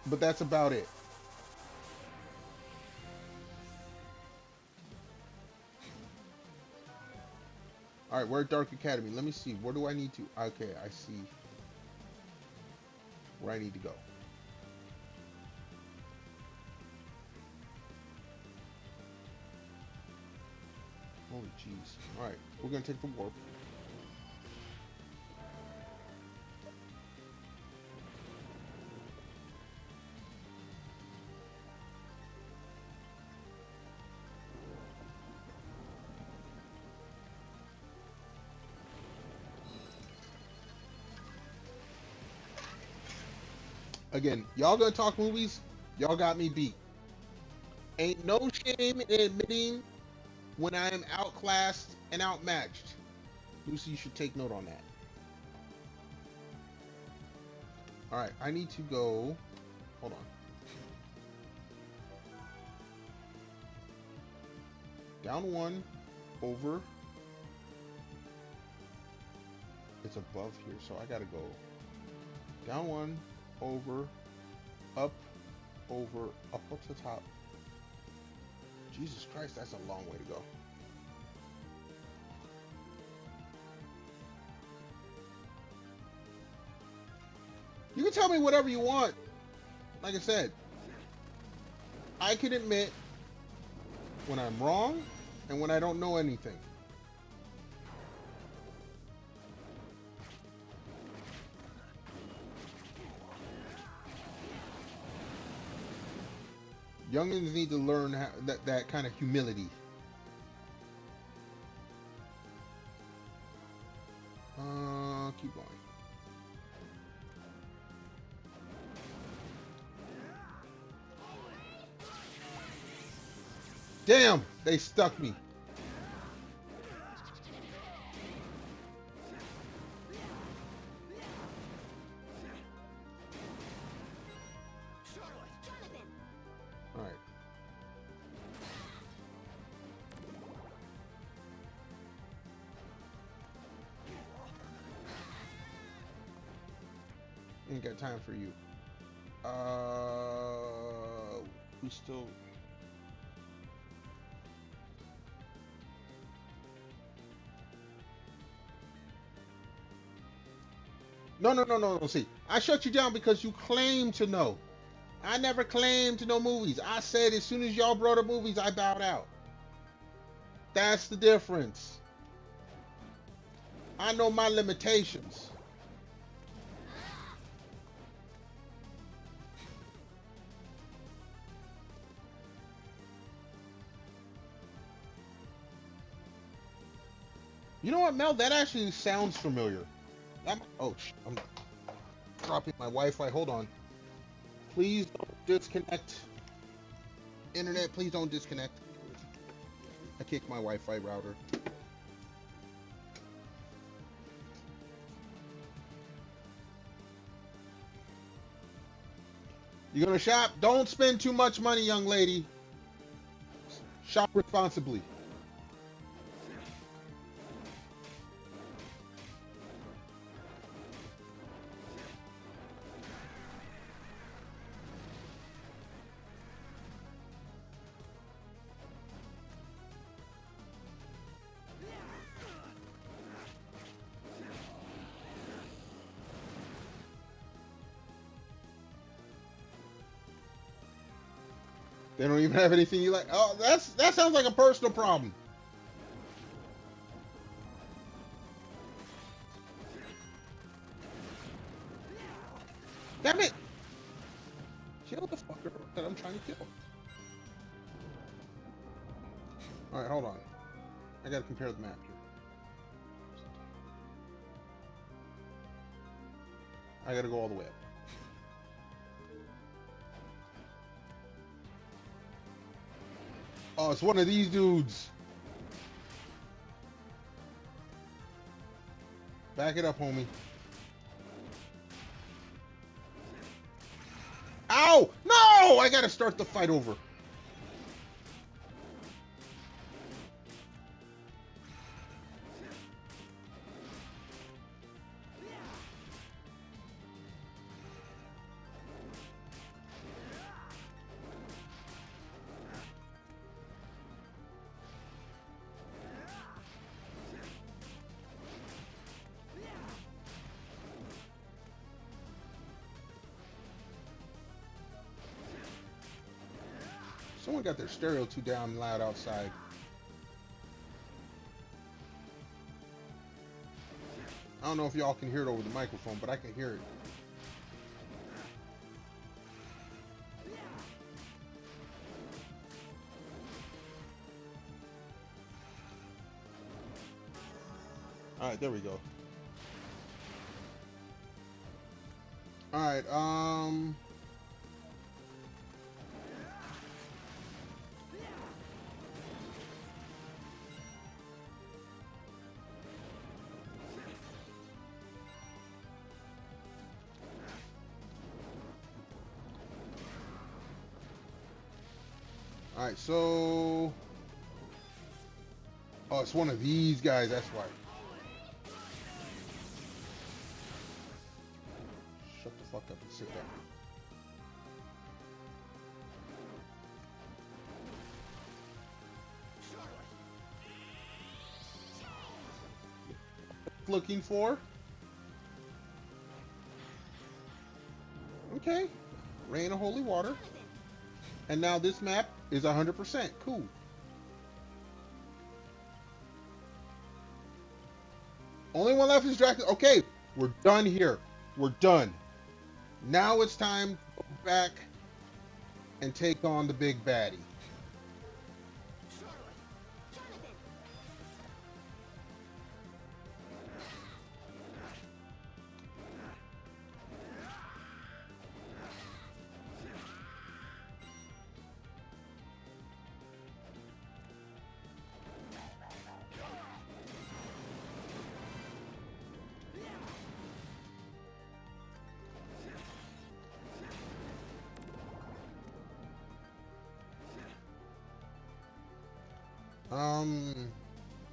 but that's about it. All right, we're at Dark Academy. Let me see. Where do I need to? Okay, I see where I need to go. Holy jeez. All right, we're gonna take the warp. Again, y'all gonna talk movies? Y'all got me beat. Ain't no shame in admitting when I am outclassed and outmatched. Lucy, you should take note on that. All right, I need to go. Hold on. Down one, over. It's above here, so I gotta go down one, over, up to top. Jesus Christ, that's a long way to go. You can tell me whatever you want. Like I said, I can admit when I'm wrong and when I don't know anything. Youngins need to learn that kind of humility. Keep going. Damn, they stuck me. All right. Ain't got time for you. We still. No. See, I shut you down because you claim to know. I never claimed to know movies. I said as soon as y'all brought up movies, I bowed out. That's the difference. I know my limitations. You know what, Mel? That actually sounds familiar. I'm dropping my Wi-Fi. Hold on. Please don't disconnect. Internet, please don't disconnect. I kicked my Wi-Fi router. You gonna shop? Don't spend too much money, young lady. Shop responsibly. They don't even have anything you like. Oh, that sounds like a personal problem. Damn it! Kill the fucker that I'm trying to kill. Alright, hold on. I gotta compare the map here. I gotta go all the way up. Oh, it's one of these dudes. Back it up, homie. Ow! No! I gotta start the fight over. Someone got their stereo too damn loud outside. I don't know if y'all can hear it over the microphone, but I can hear it. Alright, there we go. Alright, Alright, so... Oh, it's one of these guys, that's why. Shut the fuck up and sit down. Looking for? Okay. Rain of holy water. And now this map is 100%. Cool. Only one left is Dracula. Okay, we're done here. We're done. Now it's time to go back and take on the big baddie.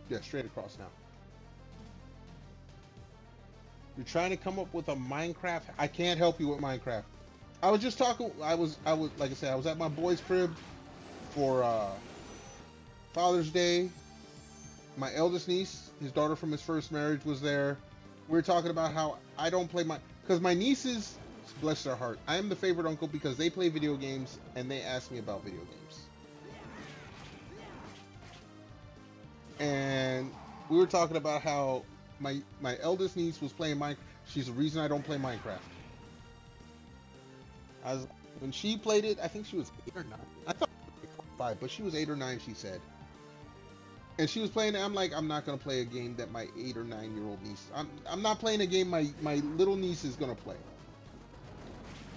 Yeah, straight across now. You're trying to come up with a Minecraft. I can't help you with Minecraft. I was just talking. I was like I said, I was at my boy's crib for Father's Day. My eldest niece, his daughter from his first marriage, was there. We were talking about how I don't play because my nieces, bless their heart, I am the favorite uncle because they play video games and they ask me about video games. And we were talking about how my eldest niece was playing Minecraft. She's the reason I don't play Minecraft. When she played it, I think she was 8 or 9. I thought she was 5, but she was 8 or 9, she said. And she was playing it. I'm like, I'm not going to play a game that my 8 or 9-year-old niece... I'm not playing a game my little niece is going to play.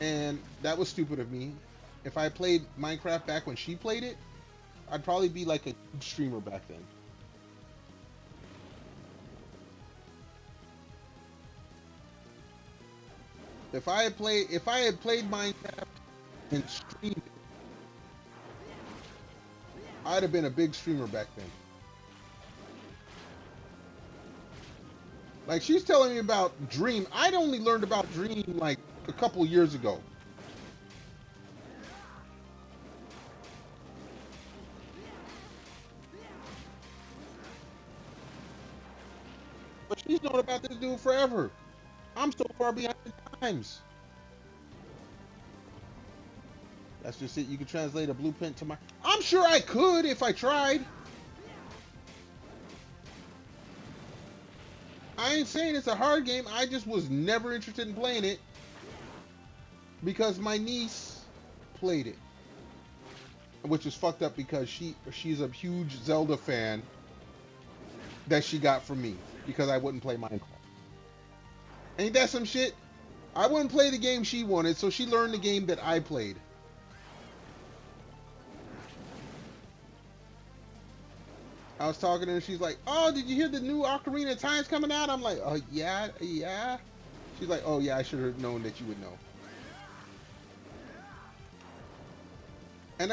And that was stupid of me. If I played Minecraft back when she played it, I'd probably be like a streamer back then. If I had played Minecraft and stream it. I'd have been a big streamer back then. Like, she's telling me about Dream. I'd only learned about Dream like a couple years ago. But she's known about this dude forever. I'm so far behind the times. That's just it. You can translate a blueprint to my... I'm sure I could if I tried. I ain't saying it's a hard game. I just was never interested in playing it because my niece played it, which is fucked up because she's a huge Zelda fan that she got from me because I wouldn't play Minecraft. Ain't that some shit? I wouldn't play the game she wanted, so she learned the game that I played. I was talking to her, and she's like, "Oh, did you hear the new Ocarina of Time's coming out?" I'm like, "Oh, yeah." She's like, "Oh, yeah, I should have known that you would know." And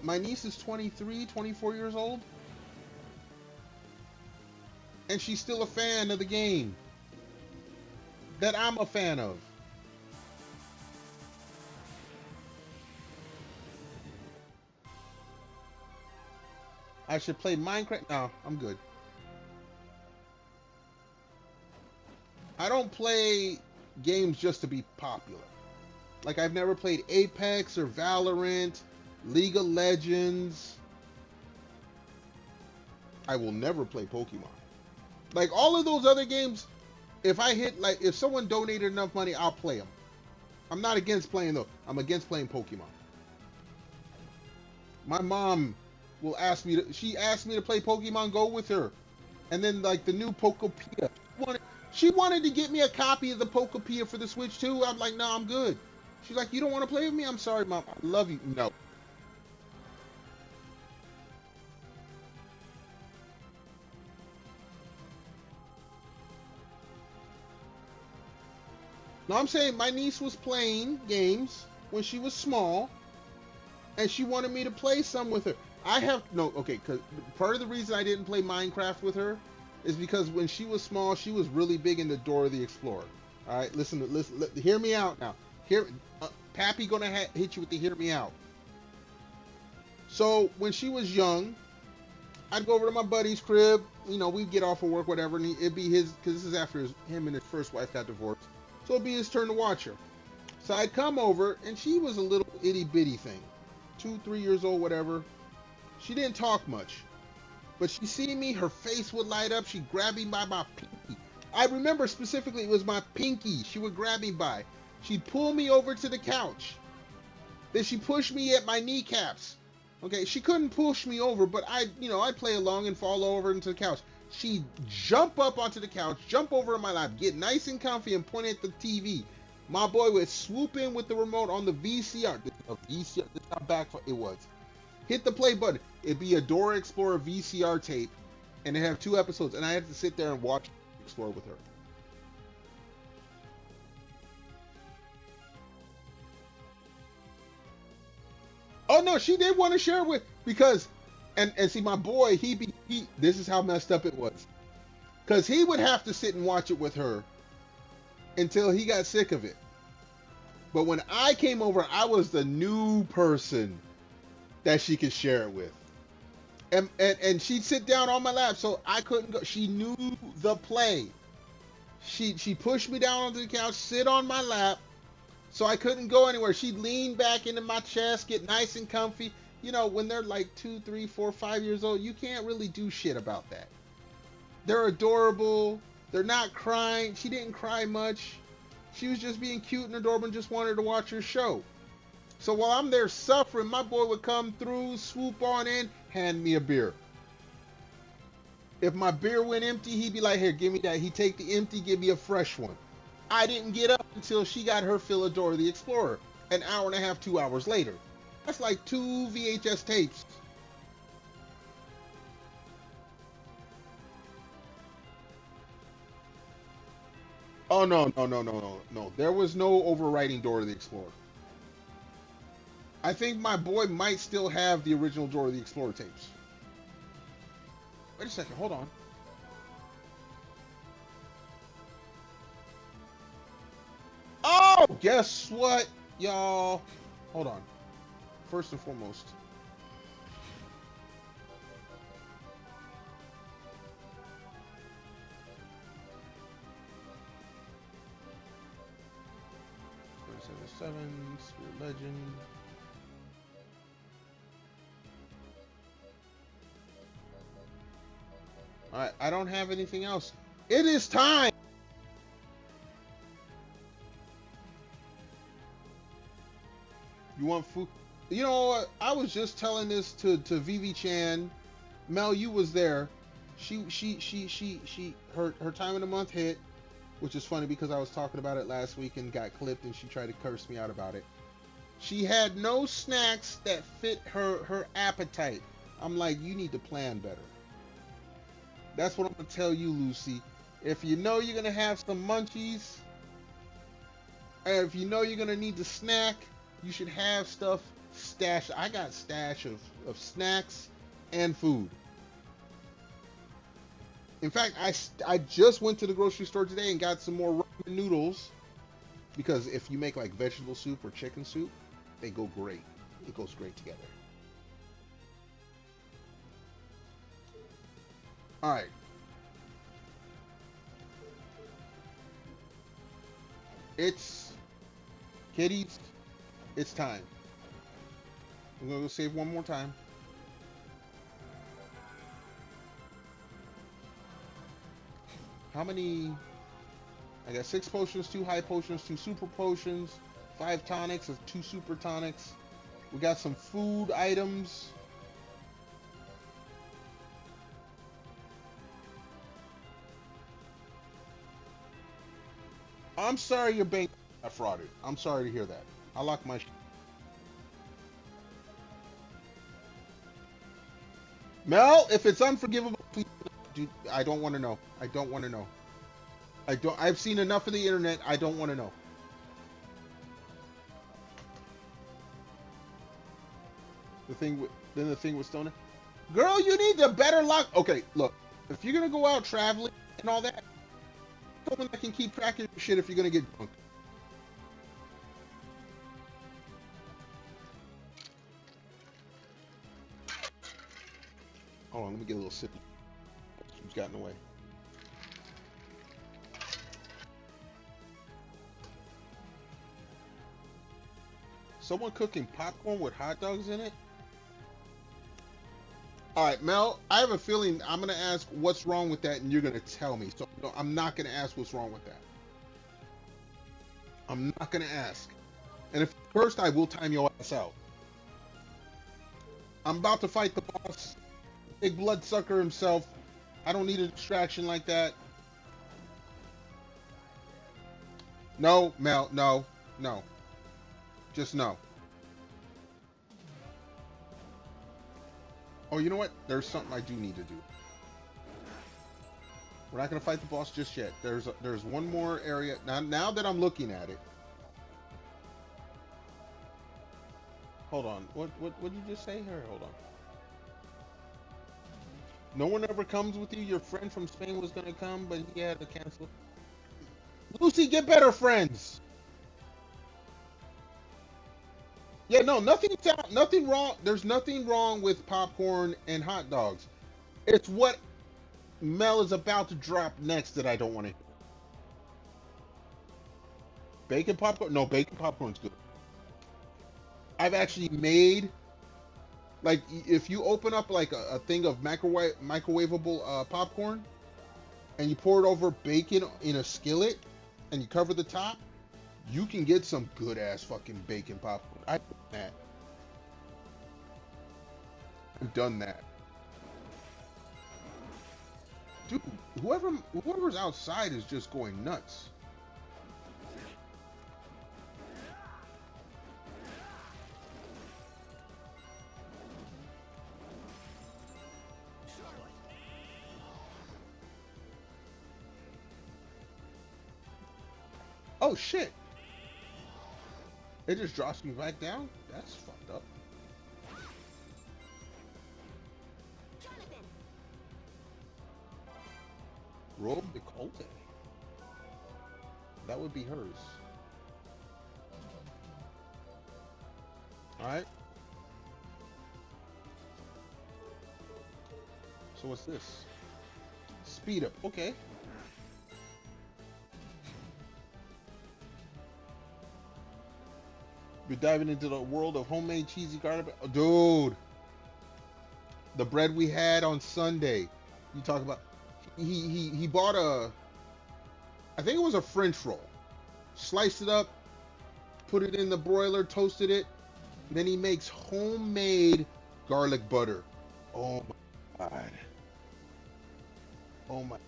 my niece is 23, 24 years old. And she's still a fan of the game that I'm a fan of. I should play Minecraft. No, I'm good. I don't play games just to be popular. Like, I've never played Apex or Valorant, League of Legends. I will never play Pokemon. Like, all of those other games, if someone donated enough money, I'll play them. I'm not against playing those. I'm against playing Pokemon. My mom will ask me she asked me to play Pokemon Go with her. And then, like, the new Pokopia. She wanted to get me a copy of the Pokopia for the Switch too. I'm like, no, I'm good. She's like, you don't want to play with me? I'm sorry, Mom. I love you. No. No, I'm saying my niece was playing games when she was small, and she wanted me to play some with her. Because part of the reason I didn't play Minecraft with her is because when she was small, she was really big into Dora the Explorer. All right, listen, hear me out now. Pappy gonna hit you with the hear me out. So when she was young, I'd go over to my buddy's crib. You know, we'd get off of work, whatever, and it'd be his, because this is after him and his first wife got divorced. So it'd be his turn to watch her. So I'd come over, and she was a little itty bitty thing, 2-3 years old, whatever. She didn't talk much, but she see me, her face would light up. She'd grab me by my pinky. I remember specifically it was my pinky she would grab me by. She'd pull me over to the couch. Then she pushed me at my kneecaps. Okay, she couldn't push me over, but I'd play along and fall over into the couch. She'd jump up onto the couch, jump over in my lap, get nice and comfy, and point at the TV. My boy would swoop in with the remote on the VCR. This is how back it was. Hit the play button. It'd be a Dora Explorer VCR tape, and it have 2 episodes, and I had to sit there and watch Explorer with her. Oh no, she did want to share with, because, and see, my boy, this is how messed up it was, because he would have to sit and watch it with her until he got sick of it. But when I came over, I was the new person that she could share it with. And she'd sit down on my lap, so I couldn't go. She knew the play. She pushed me down onto the couch, sit on my lap, so I couldn't go anywhere. She'd lean back into my chest, get nice and comfy. You know, when they're like 2, 3, 4, 5 years old, you can't really do shit about that. They're adorable. They're not crying. She didn't cry much. She was just being cute and adorable and just wanted to watch her show. So while I'm there suffering, my boy would come through, swoop on in, hand me a beer. If my beer went empty, he'd be like, here, give me that. He'd take the empty, give me a fresh one. I didn't get up until she got her fill of Dora the Explorer, an hour and a half, 2 hours later. That's like 2 VHS tapes. Oh, no. There was no overwriting Dora the Explorer. I think my boy might still have the original Dora the Explorer tapes. Wait a second, hold on. Oh, guess what, y'all? Hold on. First and foremost. Spirit Legend. Alright, I don't have anything else. It is time! You want food? You know what? I was just telling this to Vivi Chan. Mel, you was there. Her time of the month hit, which is funny because I was talking about it last week and got clipped and she tried to curse me out about it. She had no snacks that fit her appetite. I'm like, you need to plan better. That's what I'm going to tell you, Lucy. If you know you're going to have some munchies, and if you know you're going to need to snack, you should have stuff stashed. I got stash of snacks and food. In fact, I just went to the grocery store today and got some more ramen noodles, because if you make like vegetable soup or chicken soup, they go great. It goes great together. All right. It's kitties. It's time. I'm gonna go save one more time. How many? I got 6 potions, 2 high potions, 2 super potions, 5 tonics, 2 super tonics. We got some food items. I'm sorry your bank got frauded. I'm sorry to hear that. I locked my Mel, if it's unforgivable, please, dude, I don't want to know. I don't want to know. I've seen enough of the internet. I don't want to know. The thing with Stoner. Girl, you need to better lock. Okay, look. If you're gonna go out traveling and all that, someone that can keep track of your shit if you're gonna get drunk. Hold on, let me get a little sip. Who's gotten away? Someone cooking popcorn with hot dogs in it? Alright, Mel, I have a feeling I'm going to ask what's wrong with that and you're going to tell me. So no, I'm not going to ask what's wrong with that. I'm not going to ask. And if first I will time your ass out. I'm about to fight the boss. Big bloodsucker himself. I don't need a distraction like that. No, Mel, no, no. Just no. Oh, you know what? There's something I do need to do. We're not going to fight the boss just yet. There's one more area. Now that I'm looking at it. Hold on. What did you just say here? Hold on. No one ever comes with you. Your friend from Spain was going to come, but he had to cancel. Lucy, get better friends. Yeah, no, nothing wrong. There's nothing wrong with popcorn and hot dogs. It's what Mel is about to drop next that I don't want to hear. Bacon popcorn? No, bacon popcorn's good. I've actually made, like, if you open up like a thing of microwavable popcorn and you pour it over bacon in a skillet and you cover the top, you can get some good ass fucking bacon popcorn. I've done that. I've done that. Dude, whoever's outside is just going nuts. Oh shit. It just drops me back down? That's fucked up. Robe de Colte. That would be hers. Alright. So what's this? Speed up. Okay. We're diving into the world of homemade cheesy garlic. Oh, dude. The bread we had on Sunday. You talk about. He bought a. I think it was a French roll. Sliced it up, put it in the broiler, toasted it. Then he makes homemade garlic butter. Oh my god. Oh my.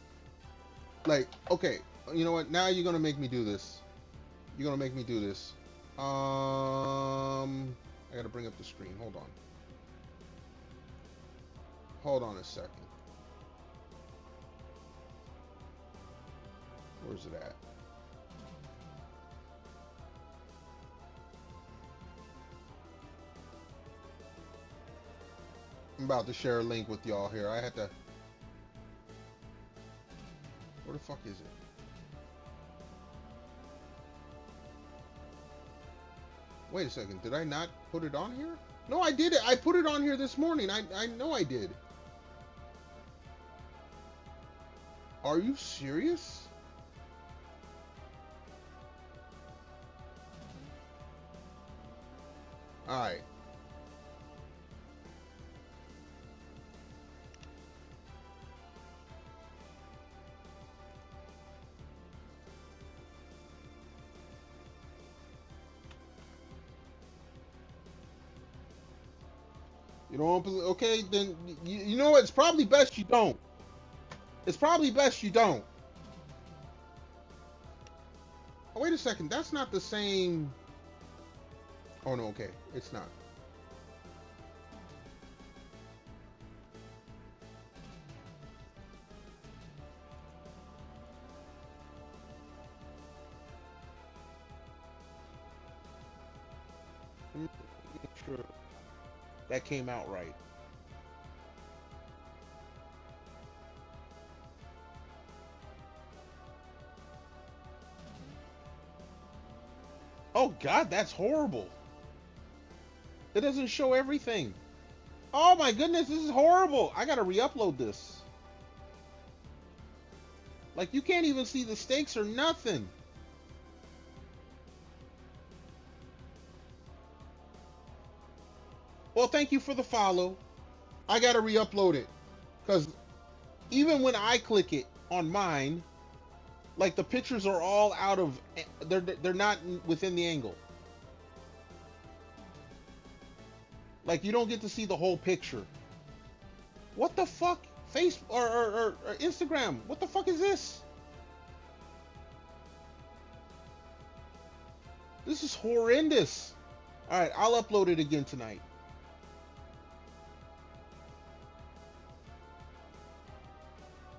Like, okay, you know what? Now you're gonna make me do this. You're gonna make me do this. I gotta bring up the screen. Hold on. Hold on a second. Where's it at? I'm about to share a link with y'all here. I had to. Where the fuck is it? Wait a second. Did I not put it on here? No, I did it. I put it on here this morning. I know I did. Are you serious? Alright. You don't, okay, then, you know what, it's probably best you don't. It's probably best you don't. Oh, wait a second, that's not the same. Oh, no, okay, it's not. Make sure that came out right. Oh God, that's horrible. It doesn't show everything. Oh my goodness, this is horrible. I gotta re-upload this. Like, you can't even see the stakes or nothing. Well, thank you for the follow. I gotta re-upload it. Because even when I click it on mine, like, the pictures are all out of, they're not within the angle. Like, you don't get to see the whole picture. What the fuck? Facebook or Instagram, what the fuck is this? This is horrendous. Alright, I'll upload it again tonight.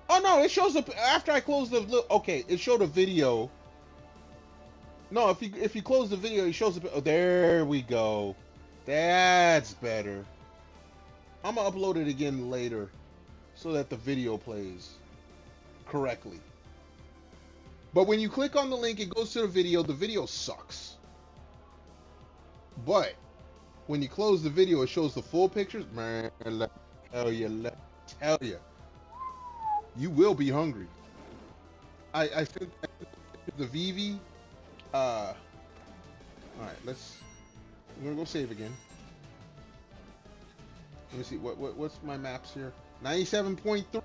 Oh no, it shows up after I close the. Okay, it showed a video. No, if you close the video, it shows up. Oh, there we go. That's better. I'm gonna upload it again later, so that the video plays correctly. But when you click on the link, it goes to the video. The video sucks. But when you close the video, it shows the full pictures. Man, let me tell you. You will be hungry. I sent the VV. All right, we're gonna go save again. Let me see what's my maps here. 97.3.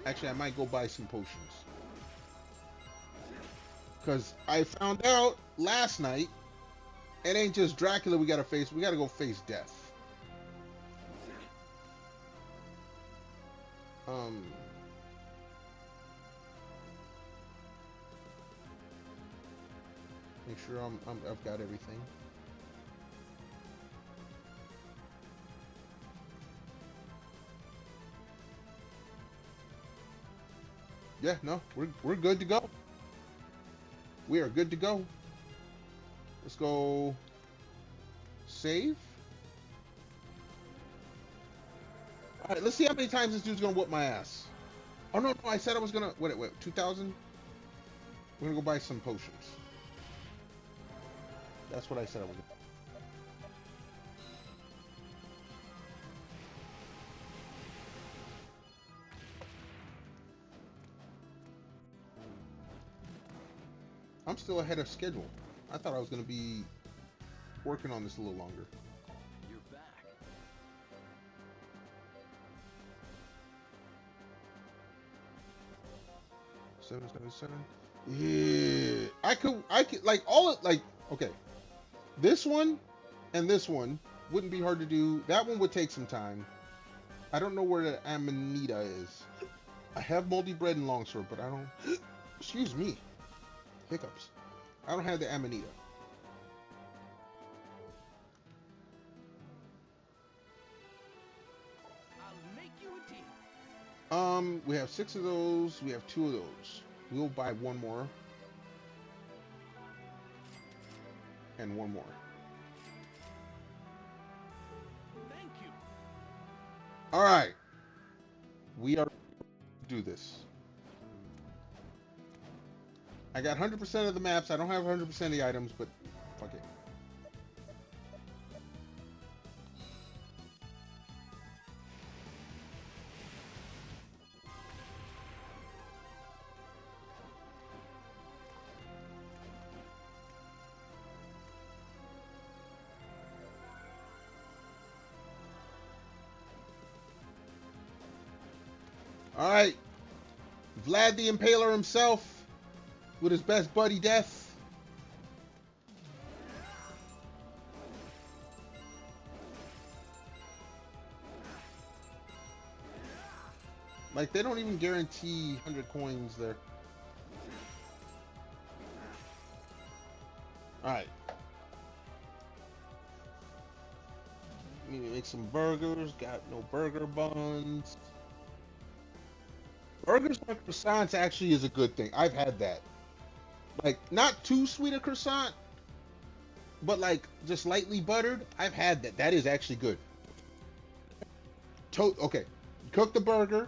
Actually, I might go buy some potions. Because I found out last night, it ain't just Dracula we gotta face, we gotta go face death. Make sure I've got everything. Yeah, no, we're good to go. We are good to go. Let's go save. All right, let's see how many times this dude's gonna whoop my ass. Oh no, I said I was gonna wait, 2,000. We're gonna go buy some potions. That's what I said I was gonna. I'm still ahead of schedule. I thought I was gonna be working on this a little longer. You're back. 777. Yeah, I could like all it like. Okay, this one and this one wouldn't be hard to do. That one would take some time. I don't know where the Amanita is. I have moldy bread and longsword, but I don't. Excuse me, hiccups. I don't have the Amanita. I'll make you a tea. We have 6 of those. We have 2 of those. We'll buy one more. And one more. Thank you. All right. We are do this. I got 100% of the maps. I don't have 100% of the items, but fuck it. All right, Vlad the Impaler himself with his best buddy Death. Like, they don't even guarantee 100 coins there. All right. Need to make some burgers. Got no burger buns. Burgers with croissants actually is a good thing. I've had that. Like, not too sweet a croissant, but like just lightly buttered. I've had that. That is actually good. Okay, you cook the burger,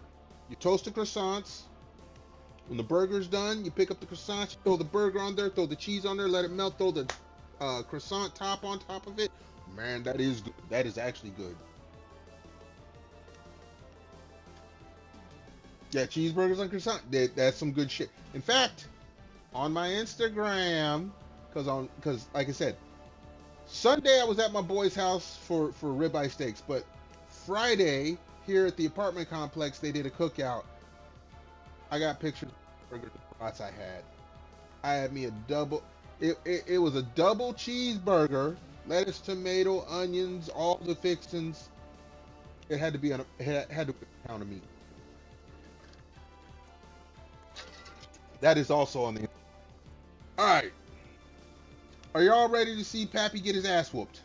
you toast the croissants. When the burger's done, you pick up the croissants, you throw the burger on there, throw the cheese on there, let it melt, throw the croissant top on top of it. Man, that is good. That is actually good. Yeah, cheeseburgers and croissant. That's some good shit. In fact, on my Instagram, because like I said, Sunday I was at my boy's house for ribeye steaks, but Friday here at the apartment complex they did a cookout. I got pictures of the burgers and brats I had. I had me a double. It was a double cheeseburger, lettuce, tomato, onions, all the fixings. It had to be on. It had to be a pound of meat. That is also on the. All right. Are y'all ready to see Pappy get his ass whooped?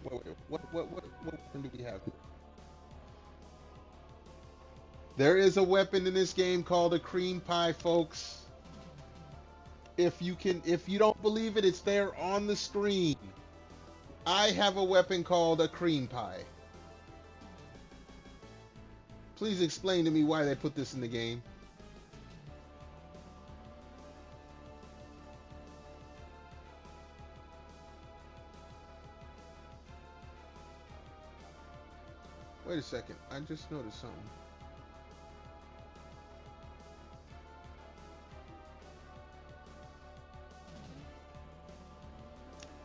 What weapon do we have? There is a weapon in this game called a cream pie, folks. If you don't believe it, it's there on the screen. I have a weapon called a cream pie. Please explain to me why they put this in the game. Wait a second, I just noticed something.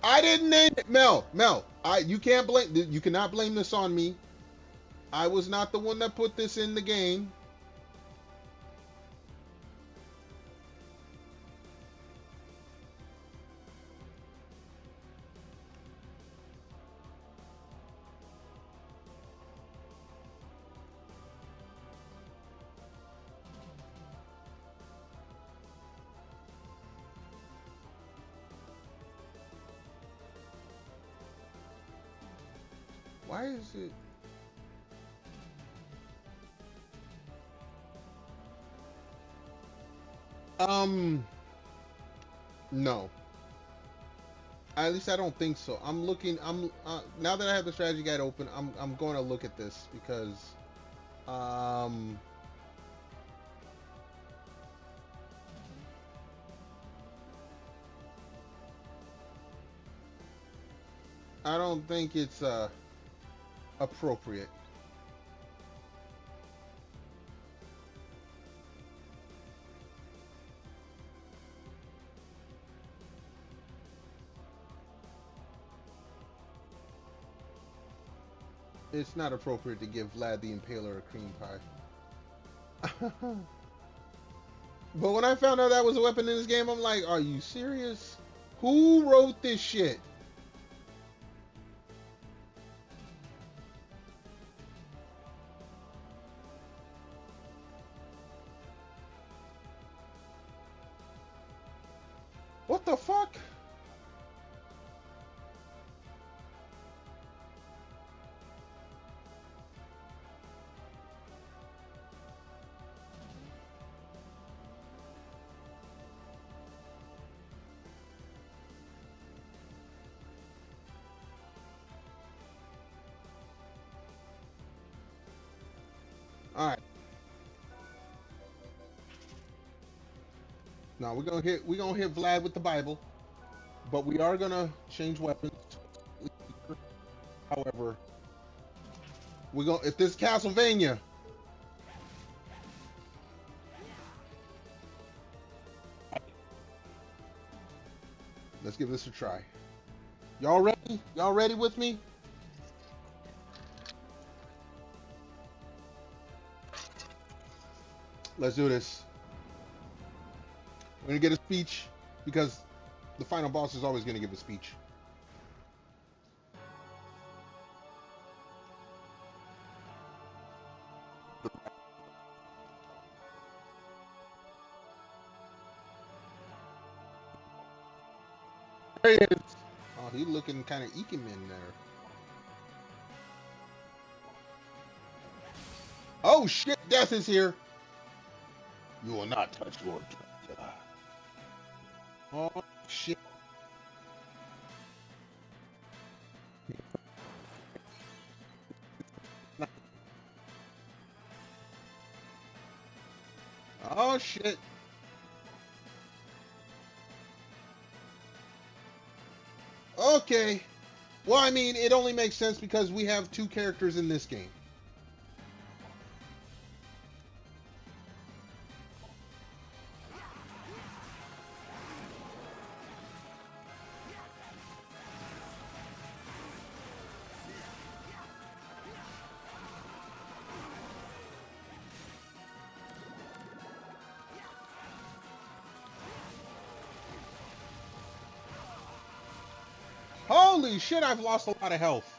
I didn't name it, Mel. You cannot blame this on me. I was not the one that put this in the game. Why is it? Um, no. At least I don't think so. I'm looking. I'm now that I have the strategy guide open, I'm going to look at this because um I don't think it's appropriate. It's not appropriate to give Vlad the Impaler a cream pie. But when I found out that was a weapon in this game, I'm like, are you serious? Who wrote this shit? What the fuck? All right. Now we're gonna hit Vlad with the Bible, but we are gonna change weapons. However, we're gonna if this is CastleVania, let's give this a try. Y'all ready? Y'all ready with me? Let's do this. We're gonna get a speech because the final boss is always gonna give a speech. There he is. Oh, he's looking kind of Ikemen there. Oh shit, death is here. You will not touch Lord Dracula. Oh shit. Oh shit. Okay. Well, I mean, it only makes sense because we have two characters in this game. Holy shit, I've lost a lot of health.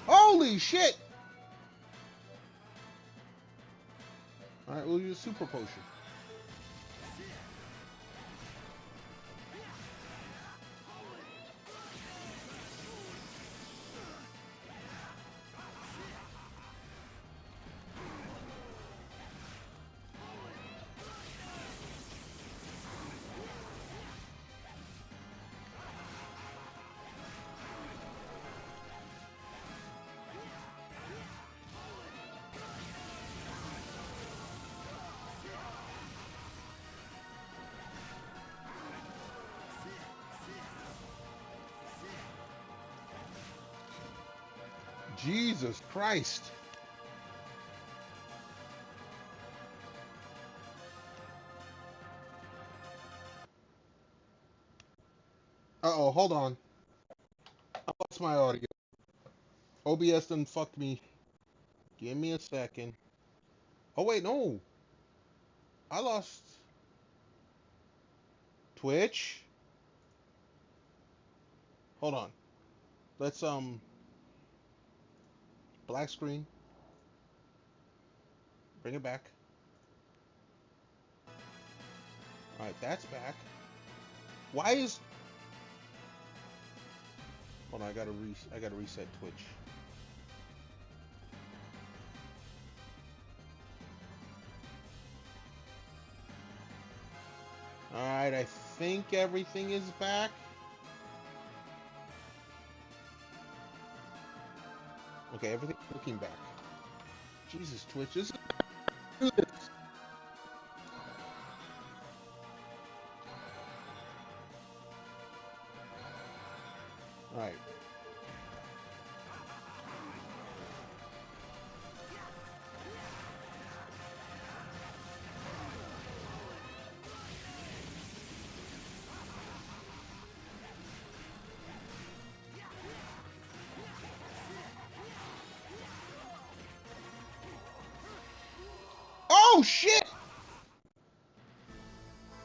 Holy shit! Alright, we'll use super potion. Jesus Christ. Uh-oh, hold on. I lost my audio. OBS done fucked me. Give me a second. Oh, wait, no. I lost Twitch. Hold on. Let's Black screen. Bring it back. All right, that's back. Why is? Hold on, I gotta reset Twitch. All right, I think everything is back. Okay, everything's looking back. Jesus, Twitch, this is do this. All right. Oh shit!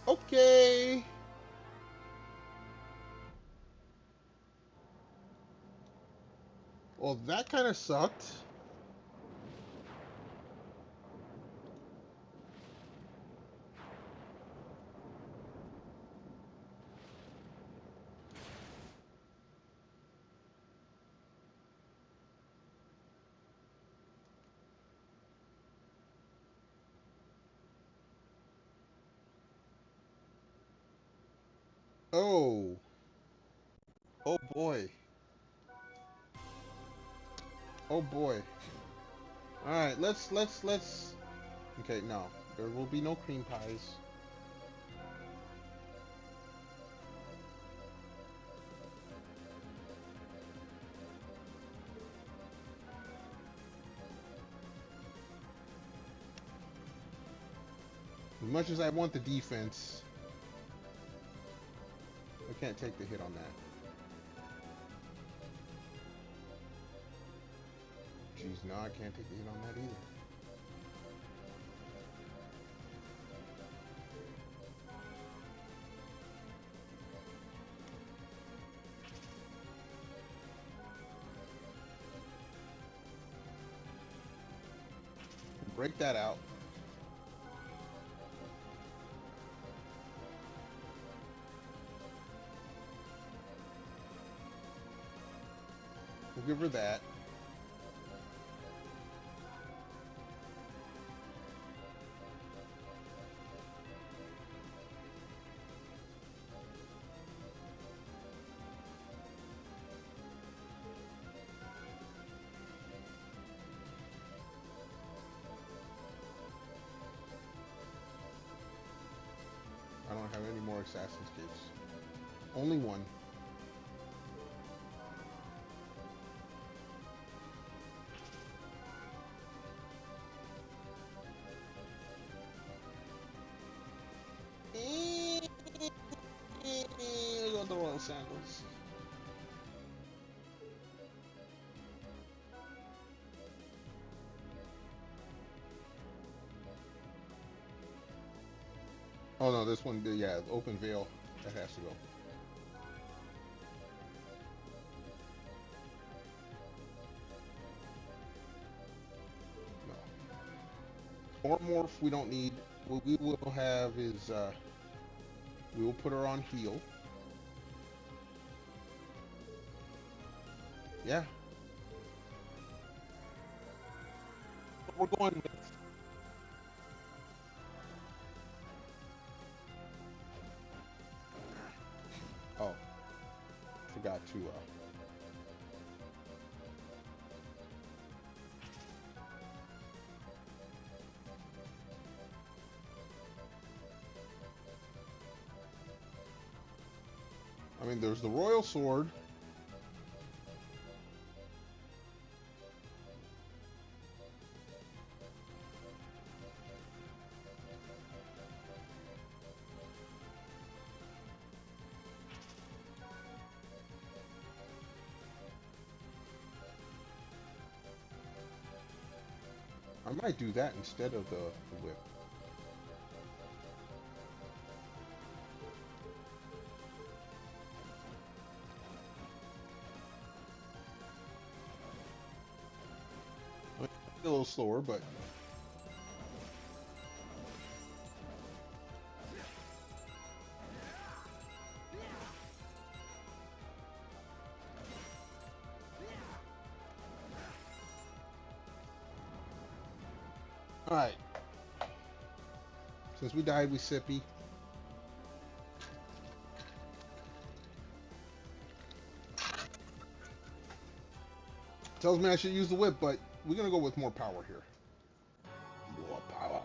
Okay. Well, that kind of sucked. Oh. Oh boy. Oh boy. All right, let's. Okay, no, there will be no cream pies. As much as I want the defense, I can't take the hit on that. Jeez, no, I can't take the hit on that either. Break that out. We'll give her that. I don't have any more assassin's capes. Only one. I got the royal sandals. Oh no, this one, yeah, open veil. That has to go. No. Morph we don't need. What we will have is, we will put her on heal. Yeah. What we're going with. Oh. Forgot to, I mean, there's the royal sword. I might do that instead of the whip. A little slower, but all right. Since we died with Sippy, tells me I should use the whip, but we're gonna go with more power here. More power.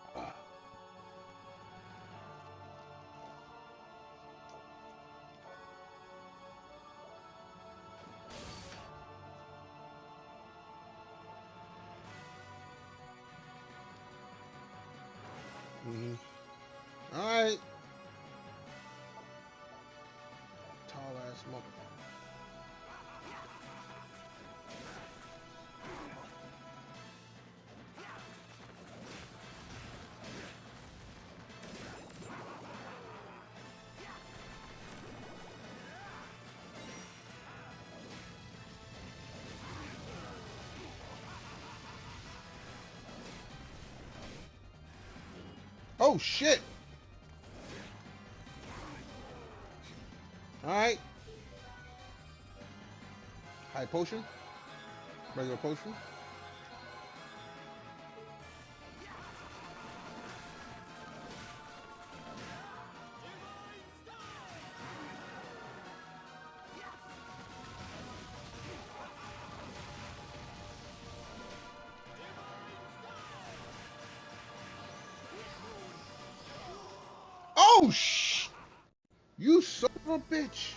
All right. Tall ass mother. Oh shit! Alright. High potion. Regular potion. Oh shh! You son of a bitch!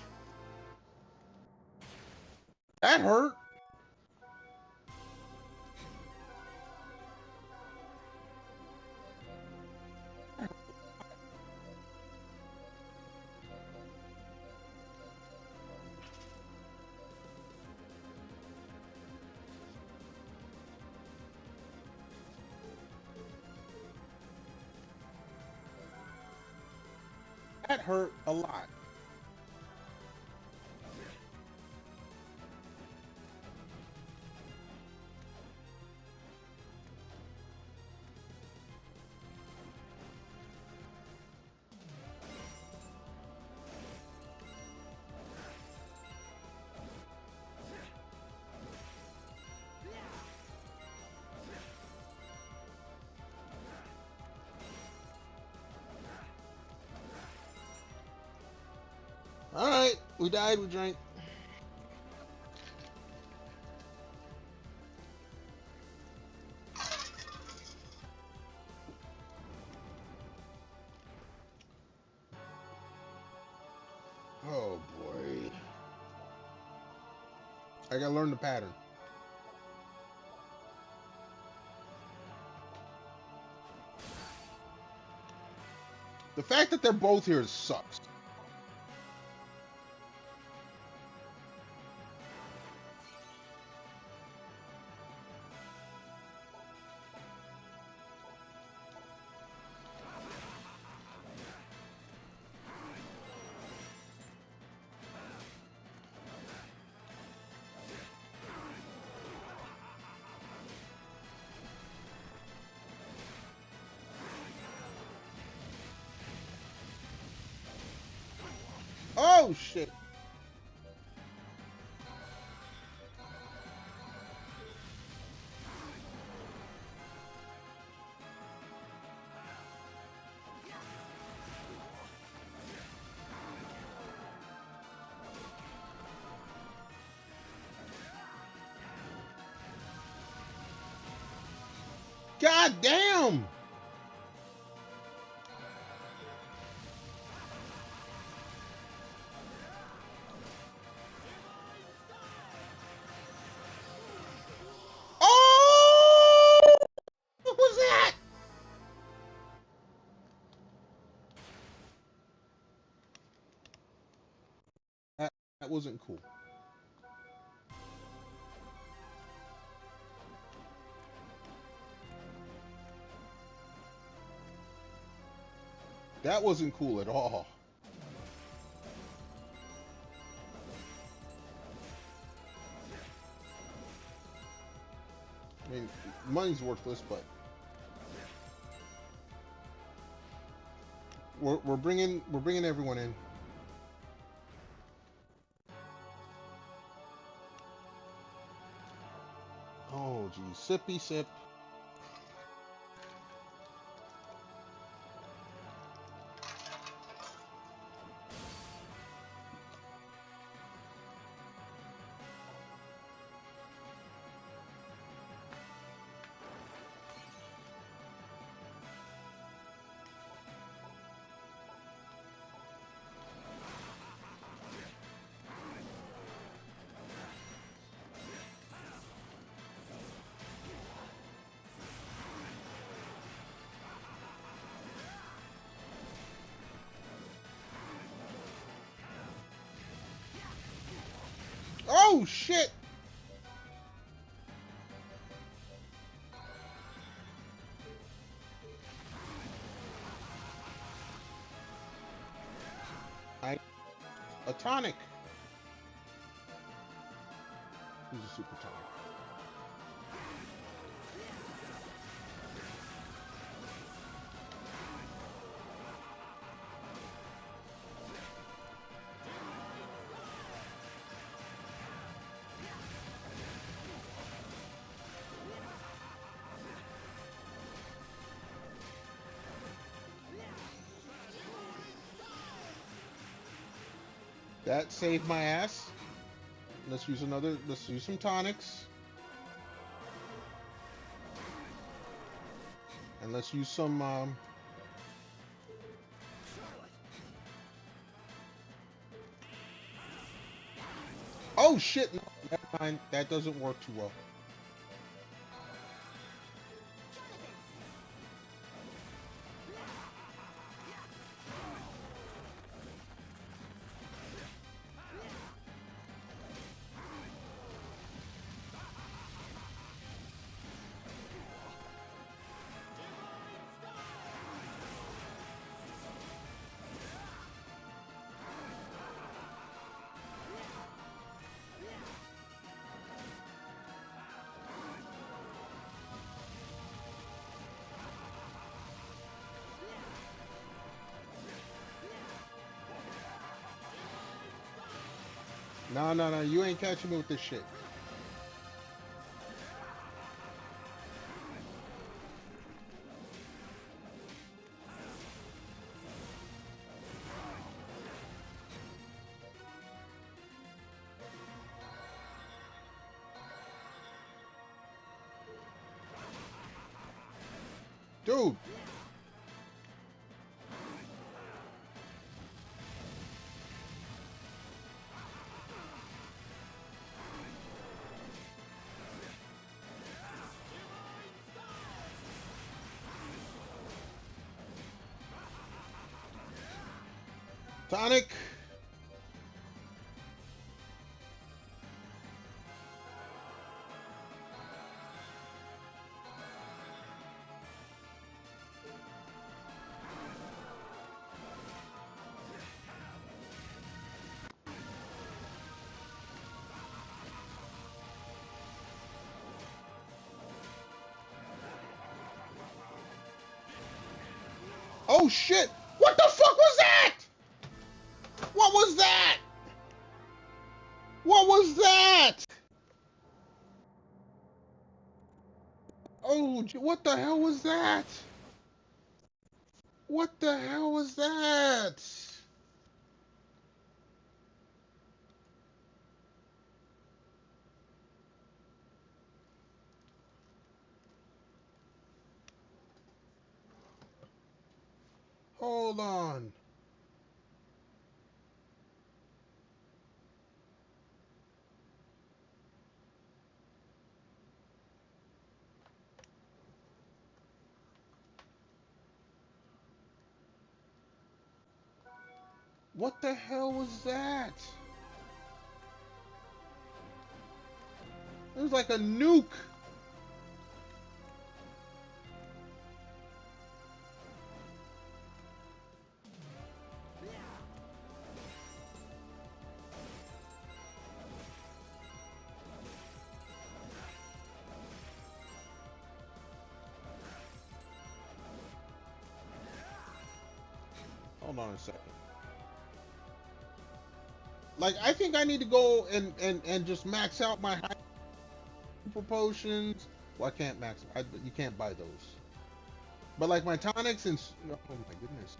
That hurt. That hurt a lot. Alright, we died, we drank. Oh boy. I gotta learn the pattern. The fact that they're both here sucks. Oh shit. God damn. Oh! What was that? That wasn't cool. That wasn't cool at all. I mean, money's worthless, but we're bringing everyone in. Oh, geez, sippy sip. Oh shit! A tonic. Who's a super tonic? That saved my ass. Let's use some tonics. And let's use some, oh shit, no, never mind. That doesn't work too well. No, you ain't catching me with this shit. Dude. Tonic. Oh shit! What the fuck was that? What was that? What was that? Oh, what the hell was that? What the hell was that? Hold on. What the hell was that? It was like a nuke. Hold on a second. Like, I think I need to go and just max out my high potions. Well, I can't max. You can't buy those. But like my tonics and oh my goodness.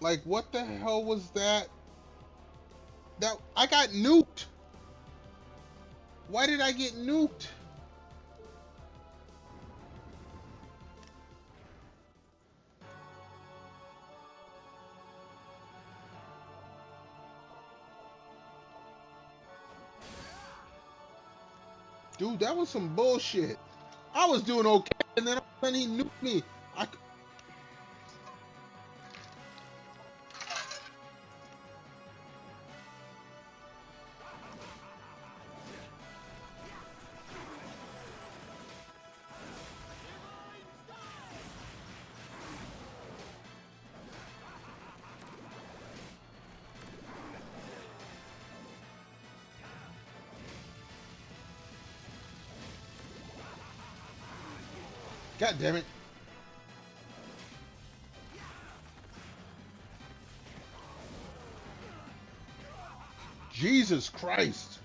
Like, what the hell was that? That I got nuked. Why did I get nuked? Dude, that was some bullshit. I was doing okay, and then all of a sudden he nuked me. God damn it. Jesus Christ.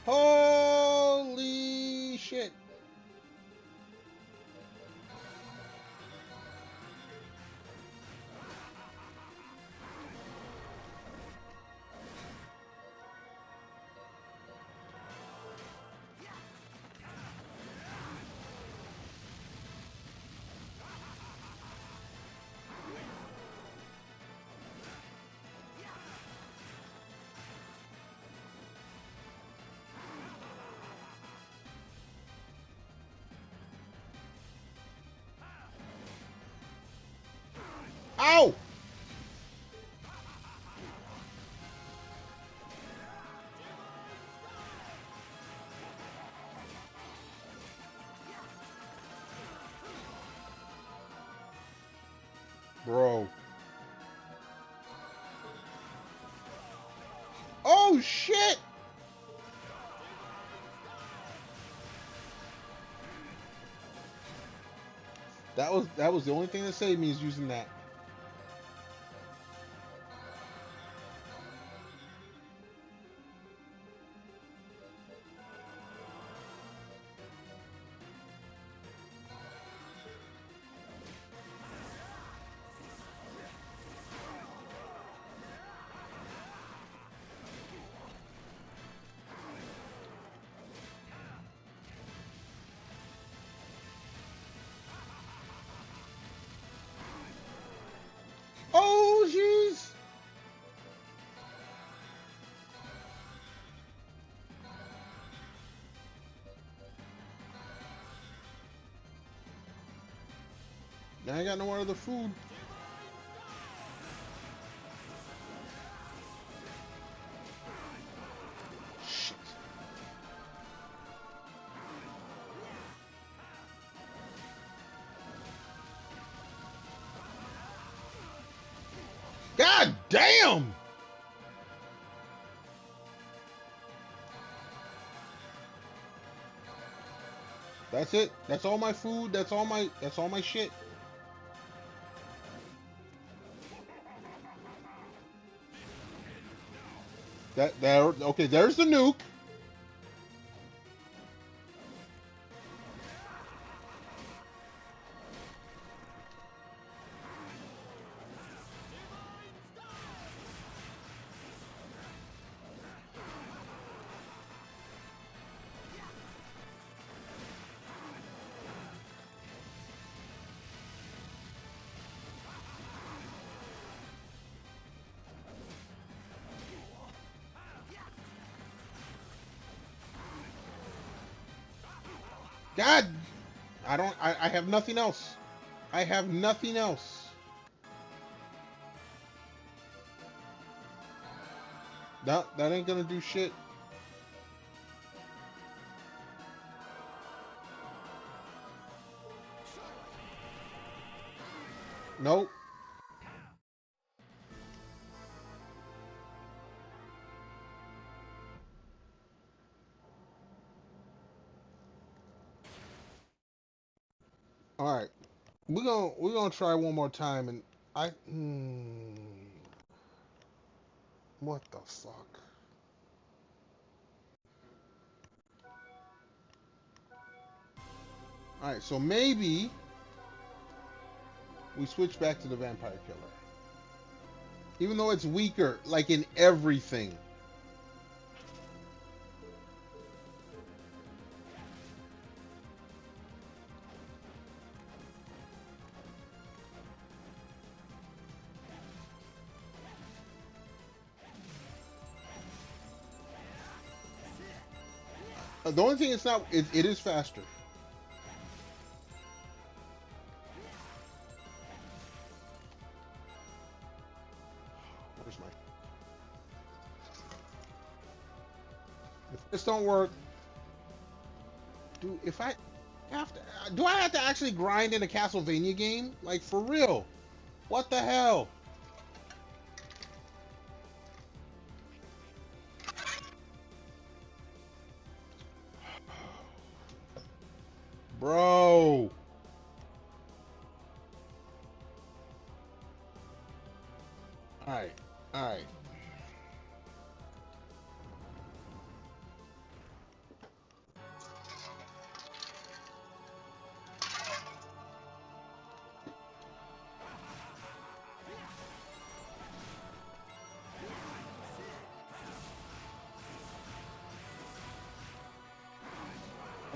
Holy shit. Ow! Bro. Oh shit! That was the only thing that saved me is using that. Oh jeez! I ain't got no more other food. Shit. God damn! That's it. That's all my food. That's all my shit. Okay, there's the nuke. God, I have nothing else. I have nothing else. That ain't gonna do shit. Nope. All right, we're gonna try one more time, and what the fuck? All right, so maybe we switch back to the vampire killer, even though it's weaker, like in everything. The only thing it's not, it is faster. Where's my? If this don't work, dude, if I have to, do I have to actually grind in a CastleVania game? Like for real? What the hell? Bro. Alright, alright.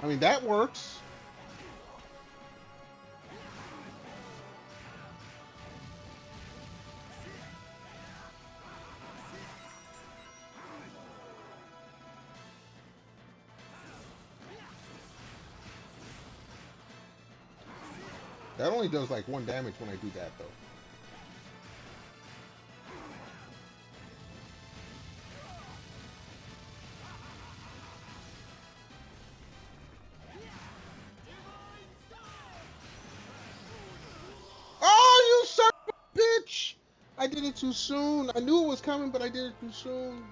I mean, that works. That only does like 1 damage when I do that, though. Oh, you son of a bitch! I did it too soon. I knew it was coming, but I did it too soon.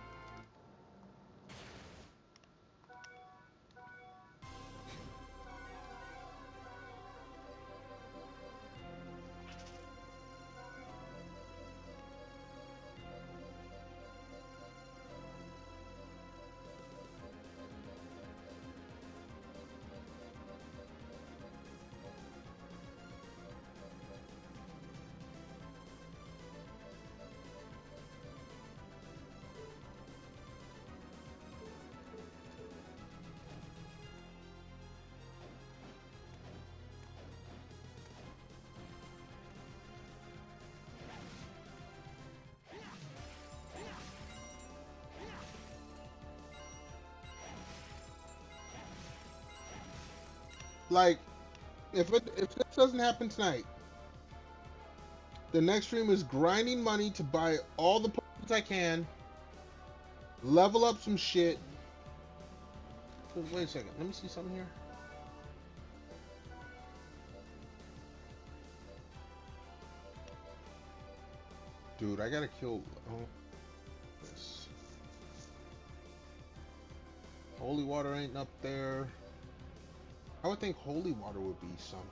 Like, if this doesn't happen tonight, the next stream is grinding money to buy all the potions I can, level up some shit. Wait a second, let me see something here. Dude, I gotta kill. Oh, this. Holy water ain't up there. I would think holy water would be something.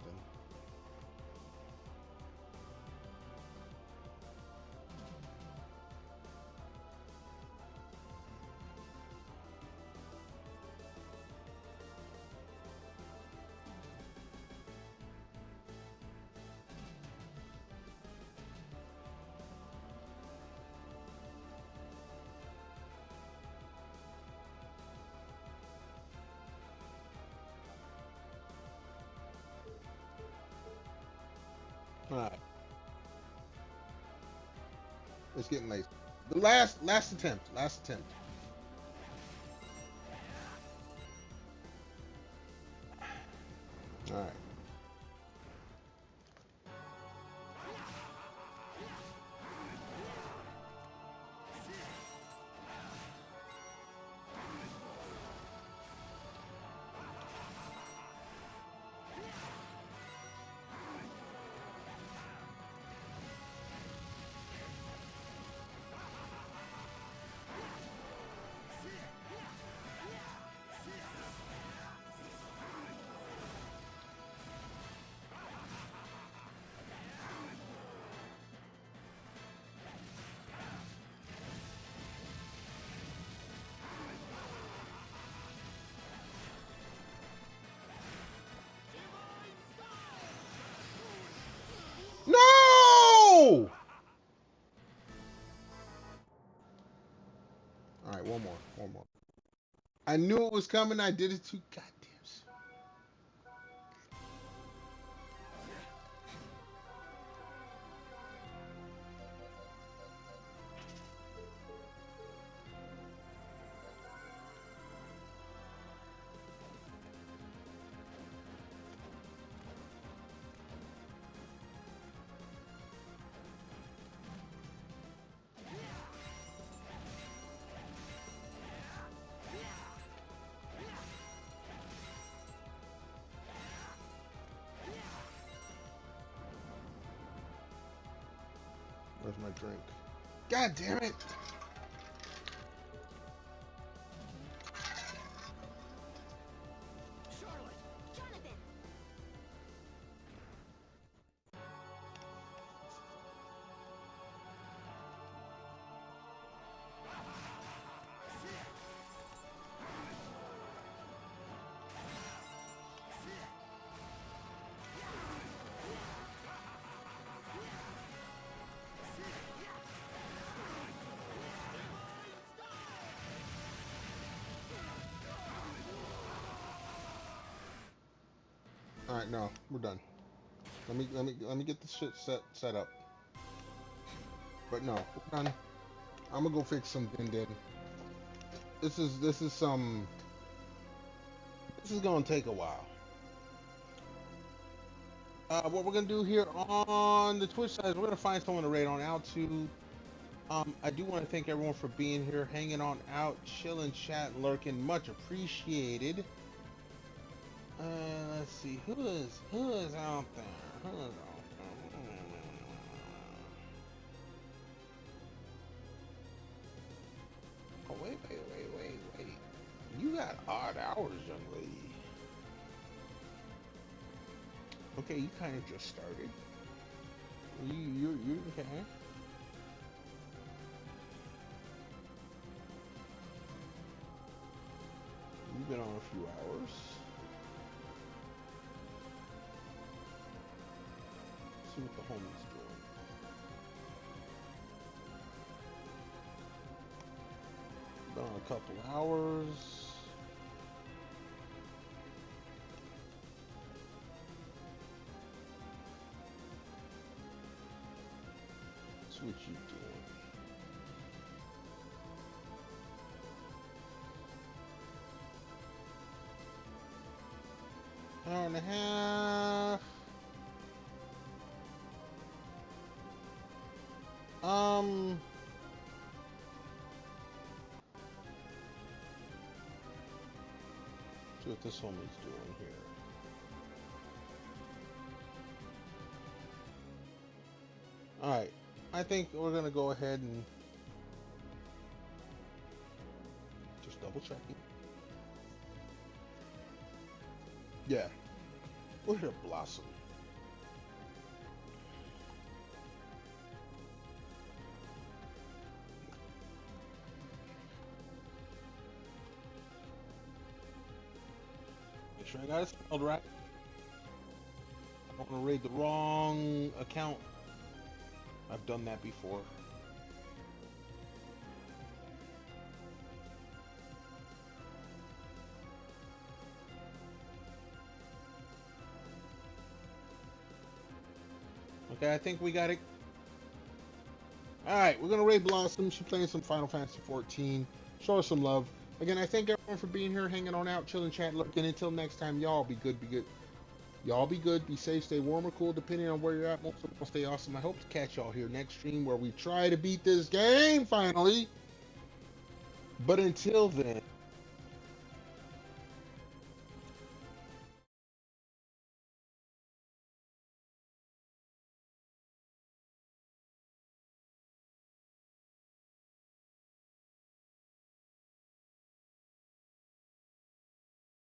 Alright. It's getting late. The last attempt. Last attempt. I knew it was coming. I did it too. Goddamn. Where's my drink? God damn it! Charlotte! Jonathan! All right, no, we're done. Let me get this shit set up. But no, we're done. I'm gonna go fix some din. This is gonna take a while. What we're gonna do here on the Twitch side is we're gonna find someone to raid on out to. I do want to thank everyone for being here, hanging on out, chilling, chat, lurking, much appreciated. Let's see, who is out there? Who is out there? Oh, wait. You got odd hours, young lady. Okay, you kind of just started. You okay? You've been on a few hours. See what the homie's doing. Been on a couple hours. See what you doing. Hour and a half. See what this homie's doing here. Alright, I think we're gonna go ahead and just double checking. Yeah, we're here Blossom. Make sure I got it spelled right. I don't want to raid the wrong account. I've done that before. Okay, I think we got it. Alright, we're going to raid Blossom. She's playing some Final Fantasy 14. Show her some love. Again, I thank everyone for being here, hanging on out, chilling, chat, looking. Until next time, y'all be good, be good. Y'all be good, be safe, stay warm or cool, depending on where you're at. Most of all, stay awesome. I hope to catch y'all here next stream where we try to beat this game finally. But until then,